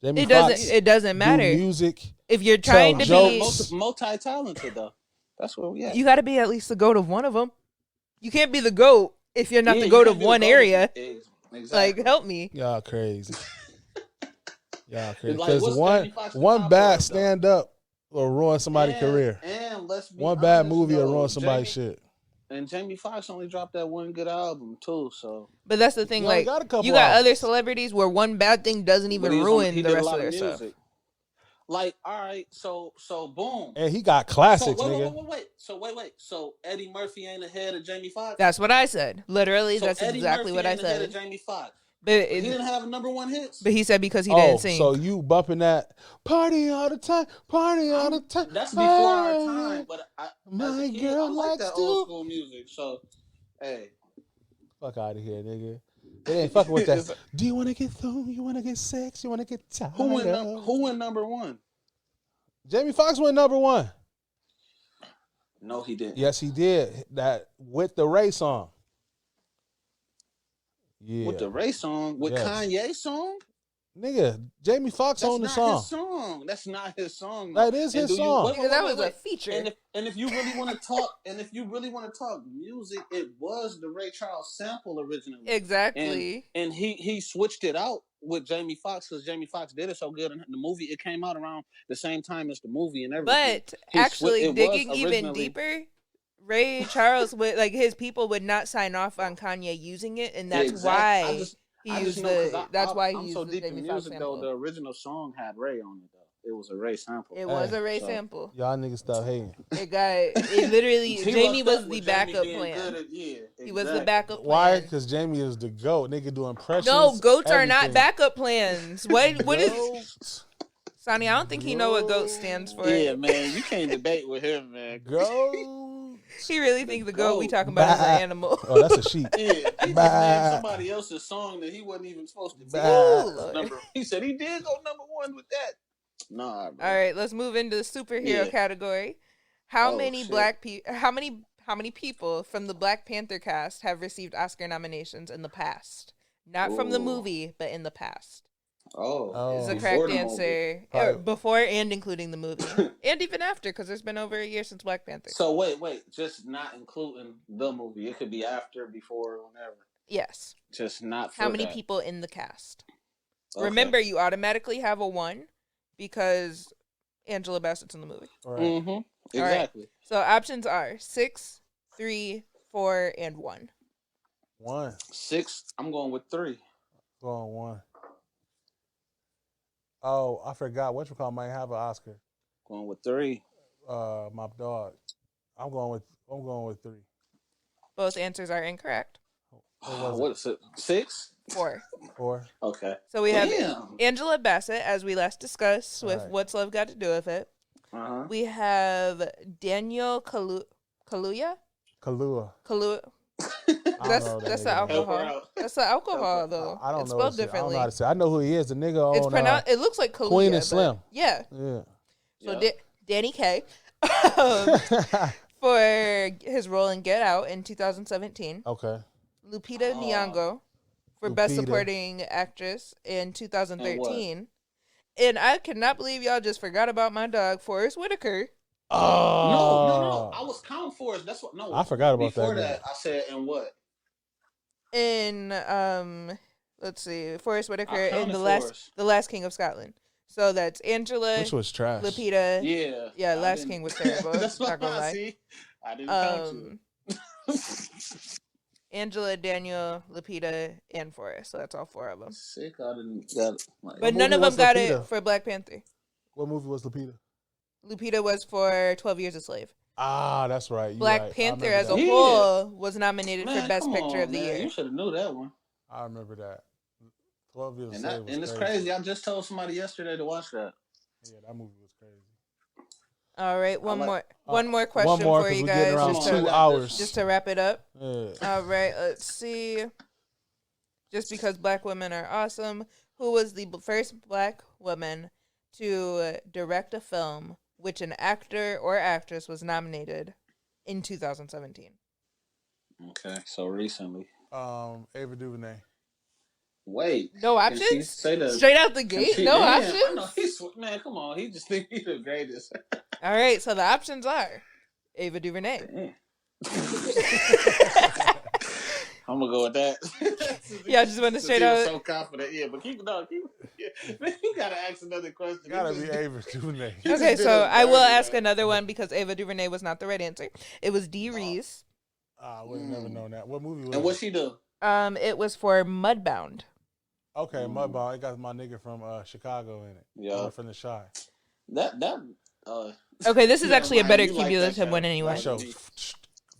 Jamie It Foxx doesn't. It doesn't do matter music. if you're trying to tell be. jokes. Multi-talented though. That's where we at. You got to be at least the goat of one of them. You can't be the goat if you're not Yeah, to you go to can't be the one go-to- area. Exactly. Like, help me. Y'all crazy. Y'all crazy. Like, Because what's one Jamie Foxx the one top bad of, though? stand up will ruin somebody's career. And let's be One honest, bad movie will though, ruin somebody's shit. And Jamie Foxx only dropped that one good album too, so. But that's the thing. He only Like, got a couple you got other albums. celebrities where one bad thing doesn't even But ruin he the did a rest lot of their music. stuff. Like, all right, so boom. And he got classics, So nigga. wait. So Eddie Murphy ain't ahead of Jamie Foxx? That's what I said. Literally, So that's Eddie exactly Murphy what I ain't ahead of said. Jamie Foxx. But He didn't have number one hits. But he said because he didn't sing. So you bumping that party all the time, party all the time. That's before our time, but My as a kid, girl I like likes that to. old school music. So, hey. Fuck out of here, nigga. They ain't fucking with that. Do you want to get through? You want to get sex? You want to get tired? Who went number one? Jamie Foxx went number one. No, he didn't. Yes, he did. That with the Ray song. Yeah. With the Ray song? With Kanye song? Nigga, Jamie Foxx on the song. That's not his song. Though. That is his song. That was a feature. And if you really want to talk, music, it was the Ray Charles sample originally. Exactly. And he switched it out with Jamie Foxx because Jamie Foxx did it so good in the movie. It came out around the same time as the movie and everything. But actually, digging even deeper, Ray Charles would his people would not sign off on Kanye using it, and that's why. That's why he used so the deep Jamie in Foxx music sample. though. The original song had Ray on it though. It was a Ray sample. It was a Ray sample. Y'all niggas stop hating. It literally Jamie was the backup plan. He was the backup plan. Why? Because Jamie is the GOAT. Nigga do impressions. No, goats are not everything. backup plans. What is Sonny? I don't think he know what goat stands for. Yeah, man, you can't debate with him, man. Goat. He really thinks the goat we talking about is an animal. Oh, that's a sheep. Yeah, he just named somebody else's song that he wasn't even supposed to be. He said he did go number one with that. Nah, bro. All right, let's move into the superhero category. How many people from the Black Panther cast have received Oscar nominations in the past? Not from the movie, but in the past. Oh, is the correct answer. Before and including the movie. And even after, because there's been over a year since Black Panther. So wait. Just not including the movie. It could be after, before, whenever. Yes. Just not for How many that. people in the cast? Okay. Remember, you automatically have a 1 because Angela Bassett's in the movie. Right. Mm-hmm. Exactly. Right. So options are 6, 3, 4, and 1. 1. 6. I'm going with 3. Going 1. Oh, I forgot. What you call might have an Oscar. Going with 3. My dog. I'm going with 3. Both answers are incorrect. What is it? 6? 4. 4. Okay. So we have Angela Bassett, as we last discussed, with What's Love Got to Do with It. Uh-huh. We have Daniel Kaluuya. That's the alcohol. That's the alcohol, though. I don't it's know. spelled differently. I don't know how to say. I know who he is. The nigga It's on. pronounced. It looks like Kaluuya, Queen and Slim. Yeah. Yeah. So Danny Kaye for his role in Get Out in 2017. Okay. Lupita Nyong'o for Best Supporting Actress in 2013. And I cannot believe y'all just forgot about my dog, Forrest Whitaker. Oh. No. I was counting Forrest. That's what. No, I forgot about before that. I said, and what? In let's see, Forrest Whitaker in the Last King of Scotland. So that's Angela, which was trash. Lupita. Yeah. Last King was terrible. That's not gonna lie. See. I didn't count you. Angela, Daniel, Lupita, and Forrest. So that's all 4 of them. Sick. I didn't got it. But none of them got it for Black Panther. What movie was Lupita? Lupita was for 12 Years a Slave. Ah, that's right. Black Panther as a whole was nominated for Best Picture of the Year. You should have knew that one. I remember that. 12 Years a Slave was and it's crazy. I just told somebody yesterday to watch that. Yeah, that movie was crazy. All right, one more question one more, for you we're guys. getting around 2 hours. Just to wrap it up. Yeah. All right, let's see. Just because Black women are awesome, who was the first Black woman to direct a film which an actor or actress was nominated in 2017? Okay, so recently. Ava DuVernay. Wait. No options? Straight out the gate? No options? I know, man, come on. He just think he's the greatest. All right, so the options are Ava DuVernay. I'm gonna go with that. Yeah, I just went straight out. So confident, yeah. But keep. Yeah. Man, you gotta ask another question. Gotta be Ava DuVernay. Okay, so I will ask another one because Ava DuVernay was not the right answer. It was Dee Reese. I would have never known that. What movie was And it? what she do? It was for Mudbound. Okay, Mudbound. It got my nigga from Chicago in it. Yeah. From the Shy. Okay, this is actually a better you like cumulative one anyway. That show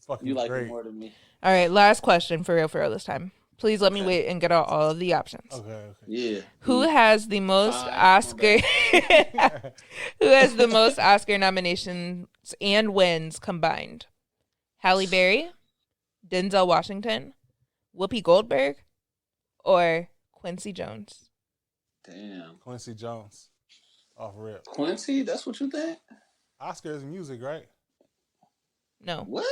fucking You like great. it more than me. All right, last question for real this time. Please let me wait and get out all of the options. Okay. Yeah. Who has the most Oscar? Who has the most Oscar nominations and wins combined? Halle Berry, Denzel Washington, Whoopi Goldberg, or Quincy Jones? Damn. Quincy Jones. Off rip. Quincy, that's what you think? Oscar is music, right? No. What?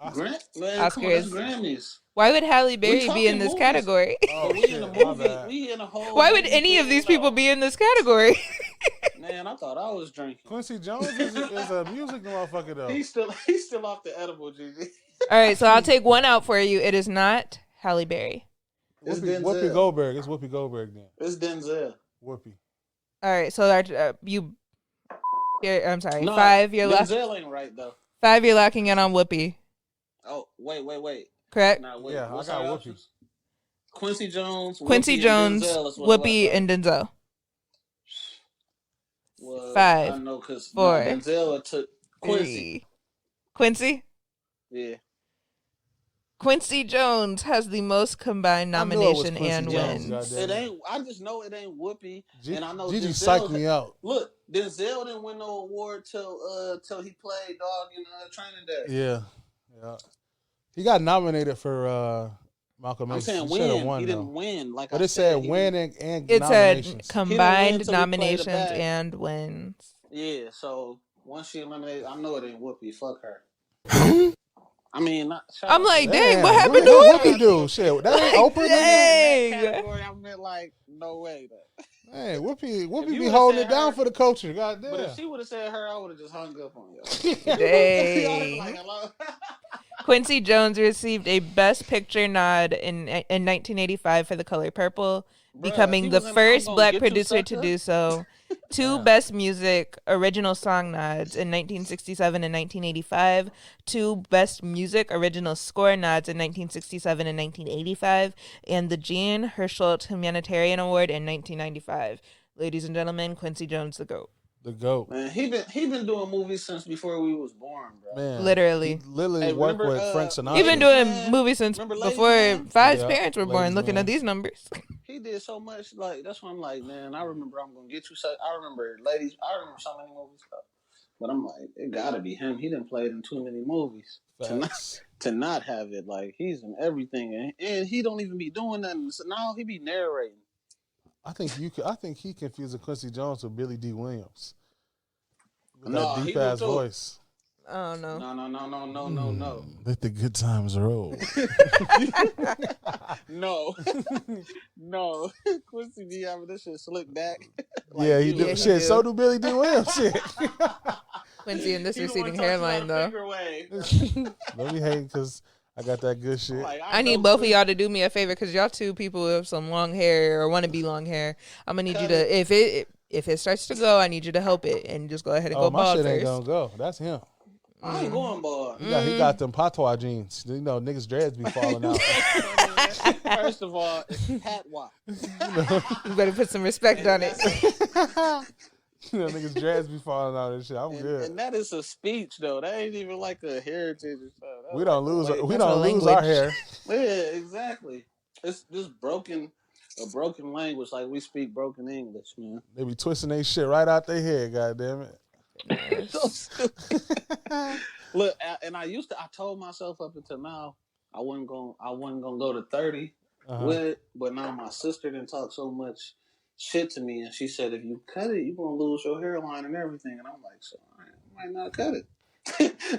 Oscar. Man, Oscar come on, that's is- Grammys. Why would Halle Berry be talking in this movies. category? Oh, We in the shit, my movie. bad. We in a whole. Why would movie any of thing, these people though. be in this category? Man, I thought I was drinking. Quincy Jones is a music motherfucker though. He's still off the edible, GG. All right, so I'll take one out for you. It is not Halle Berry. It's Whoopi Denzel. Goldberg. It's Whoopi Goldberg then. It's Denzel. Whoopi. All right, so you. I'm sorry. No, 5. You're Denzel ain't right though. 5. You're locking in on Whoopi. Oh, wait. Correct. Nah, wait. Yeah, I What's got our Whoopi. options? Quincy Jones. Quincy Whoopi, Jones, and Denzel is what Whoopi, I like. and Denzel. Well, 5, I know because 4, Denzel took Quincy. 3. Quincy? Yeah. Quincy Jones has the most combined I knew it was nomination Quincy and Jones, wins. goddamn. It ain't. I just know it ain't Whoopi, and I know Gigi Denzel psyched me out. Look, Denzel didn't win no award till he played Dog in Training Day. Yeah. He got nominated for Malcolm I'm X. saying He shoulda win. won, He though. didn't win. Like But I it said he win didn't- and It said nominations. combined till he played the nominations bag. and wins. Yeah. So once she eliminated, I know it ain't Whoopi. Fuck her. I mean, I'm like, dang, Damn, what happened to what Whoopi? Whoopi do? Shit, that ain't Oprah. nigga? Dang. that category, I meant like no way. Hey, Whoopi you be would've holding said it down her- for the culture. Goddamn. But if she would have said her, I would have just hung up on you. Dang. Like, hello? Quincy Jones received a Best Picture nod in 1985 for The Color Purple, becoming he the was in I'm first Gonna black Get You, producer to Sucker. do so. 2 Best Music Original Song nods in 1967 and 1985. 2 Best Music Original Score nods in 1967 and 1985. And the Jean Hersholt Humanitarian Award in 1995. Ladies and gentlemen, Quincy Jones, the GOAT. The GOAT. Man, he been doing movies since before we was born, bro. Man, Literally. he literally Hey, worked remember, with Frank Sinatra. He's been Ladies doing Man? movies since Remember Ladies before Man? Five's Yeah, parents were born, Ladies looking Man. at these numbers. He did so much. Like that's why I'm like, man. I remember I'm gonna get you. I remember Ladies. I remember so many movies, but I'm like, it gotta be him. He done played in too many movies Facts. to not have it. Like he's in everything, and he don't even be doing nothing. So now he be narrating. I think he confused Quincy Jones with Billy D. Williams. With No, that he deep do ass too. voice. Oh, no. No. Let the good times roll. No. Quincy be having this shit slick back. Yeah, he you. do. Yeah, he Shit, do. so do Billy D. Williams. Shit. Quincy and this He the receding one talks hairline, about though. finger wave. Let me hate because I got that good shit. Like, I need know both of Quincy- y'all to do me a favor because y'all two people with some long hair or want to be long hair. I'm gonna need you Cut to if it starts to go, I need you to help it and just go ahead and Oh, go my bald shit ain't first. gonna go. That's him. I ain't going bald. He got them patois jeans. You know, niggas' dreads be falling out. First of all, it's patois. You better put some respect on it. You know, niggas' dreads be falling out and shit. I'm good. And that is a speech though. That ain't even like a heritage or something. We don't lose. We That's don't a lose our language. hair. Yeah, exactly. It's just a broken language. Like we speak broken English, man. They be twisting their shit right out their head. God damn it. So stupid. Look, and I told myself up until now, I wasn't gonna go to 30 with it, but now my sister didn't talk so much shit to me, and she said, if you cut it, you're gonna lose your hairline and everything. And I'm like, so I might not cut it.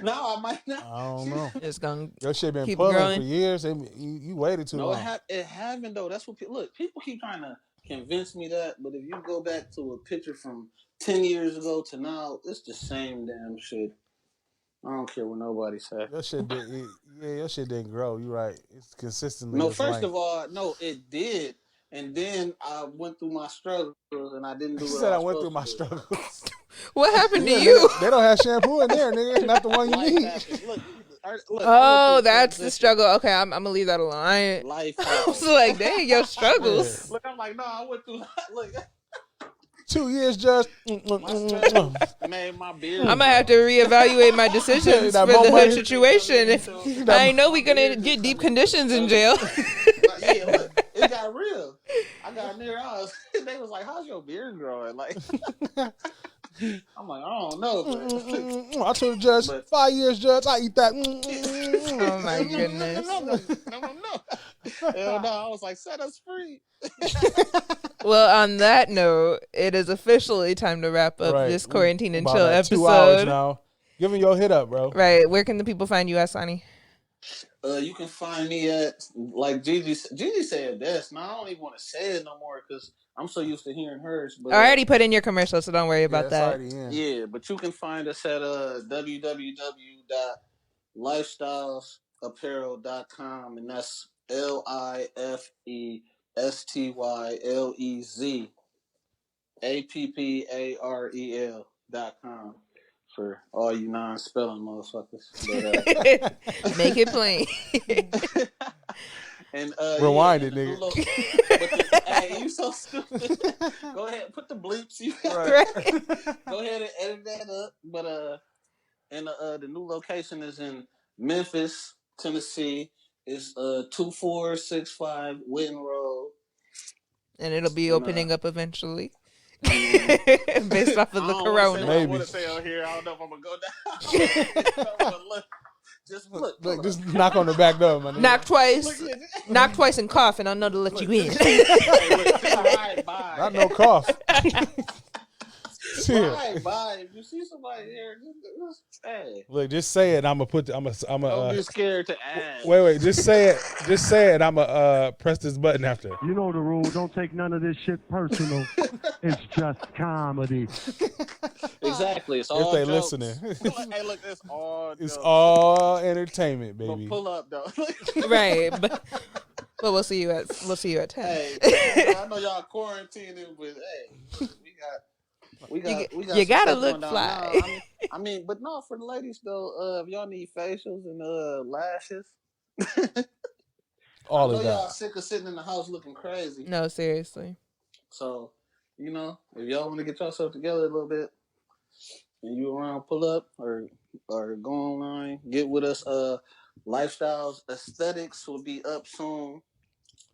No, I might not. I don't know. It's gonna Your shit been keep pulling growing. for years. You waited too No, long. it haven't though. That's what people keep trying to convince me that, but if you go back to a picture from 10 years ago to now, it's the same damn shit. I don't care what nobody say. Your shit your shit didn't grow. You right. It's consistently. No, its first length. of all, no, it did. And then I went through my struggles and I didn't do He what said I I was went through supposed my to do. struggles. What happened to Yeah, you? they don't have shampoo in there, nigga. Not the one you Life need. happened. Look, I Oh, went through a that's the transition. struggle. Okay, I'm gonna leave that alone. I Life was happened. like, dang, your struggles. Look, I'm like, no, I went through. Look, 2 years, Judge. my struggles made my beard. I'm gonna have to reevaluate my decisions That for more the money- hood situation. If I know we gonna get deep conditions in jail. Yeah, look, it got real. I got near us. They was like, "How's your beard growing?" Like, I'm like, I don't know, but I told the judge, But- 5 years, Judge. I eat that. Oh my goodness. No. Hell no. I was like, set us free. Well, on that note, it is officially time to wrap up Right. this Quarantine and About Chill at 2 hours episode. now. Give me your hit up, bro. Right. Where can the people find you at, Sonny? You can find me at, like Gigi said this. Now, I don't even want to say it no more because I'm so used to hearing hers. But I already put in your commercial, so don't worry about that. Yeah, but you can find us at www.lifestylesapparel.com, and that's LIFESTYLEZAPPAREL.com for all you non-spelling motherfuckers. But, Make it plain. and Rewind yeah, it, nigga. Hey, you so stupid. Go ahead, put the bleeps. You Right. Go ahead and edit that up. But and the new location is in Memphis, Tennessee. It's 2465 Witten Road. And it'll be opening up eventually. Yeah. Based off of the corona. I want to say on here. I don't know if I'm gonna go down. But look, Look, just knock on the back door, my nigga. Knock twice. Knock twice and cough, and I know to let you in. Bye. Not no cough. Bye. If you see somebody here, just hey. Look, just say it. I'm gonna Don't be scared to ask. Wait. Just say it. Just say it. I'm gonna press this button after. You know the rule. Don't take none of this shit personal. It's just comedy. Exactly. It's all If they jokes. listening. Hey, look, it's all It's jokes. all entertainment, baby. But pull up though. Right. But we'll see you at 10. Hey, I know y'all quarantining, but hey, we got You some gotta stuff look going down. fly. No, I mean, but no, for the ladies though, if y'all need facials and lashes, All I of know y'all that. sick of sitting in the house looking crazy. No, seriously. So, if y'all want to get yourself together a little bit, and you around, pull up or go online, get with us. Lifestyles Aesthetics will be up soon.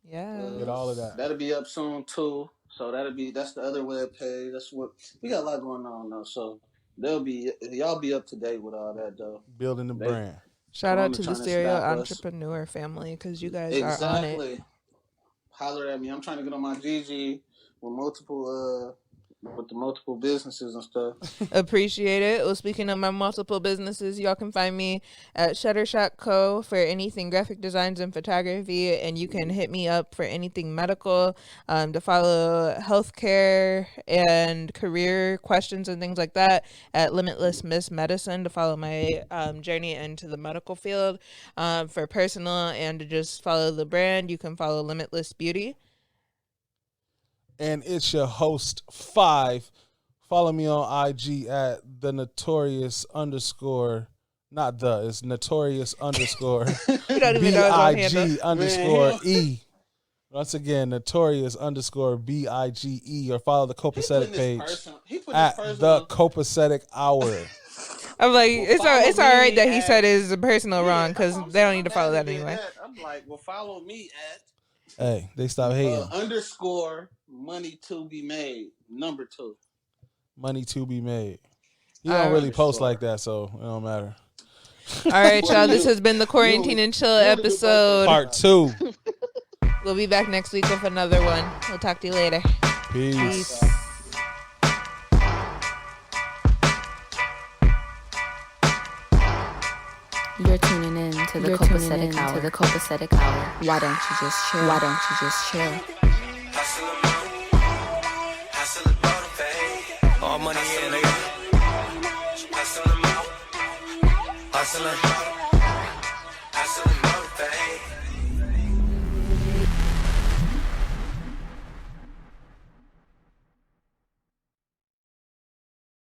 Yeah. Get all of that. That'll be up soon too. So that's the other web page. That's what we got a lot going on though. So y'all be up to date with all that though. Building the brand. Shout out to the trying to serial stop us. entrepreneur family because you guys are on it. Exactly. Holler at me. I'm trying to get on my GG with the multiple businesses and stuff. Appreciate it. Well, speaking of my multiple businesses, y'all can find me at Shuttershot Co. for anything graphic designs and photography, and you can hit me up for anything medical, to follow healthcare and career questions and things like that at Limitless Miss Medicine to follow my journey into the medical field. For personal and to just follow the brand, you can follow Limitless Beauty. And it's your host 5. Follow me on IG at the notorious underscore. Not the. It's notorious underscore You don't even know his own handle. BIG underscore E. Once again, notorious underscore BIGE. Or follow the Copacetic page at the Copacetic Hour. I'm like, it's all right that he at- said his personal wrong because they don't need to follow that anyway. I'm like, well, follow me at Hey, they stop hating. underscore money to be made number 2. Money to be made. You don't really post like that, so it don't matter. All right, y'all. This has been the Quarantine and Chill episode. Part 2. We'll be back next week with another one. We'll talk to you later. Peace. You're tuning in to the Copacetic Hour. To the Copacetic Hour. Why don't you just chill? Why don't you just chill? Hustle and motivate. All money in it. Hustle and motivate. hustling.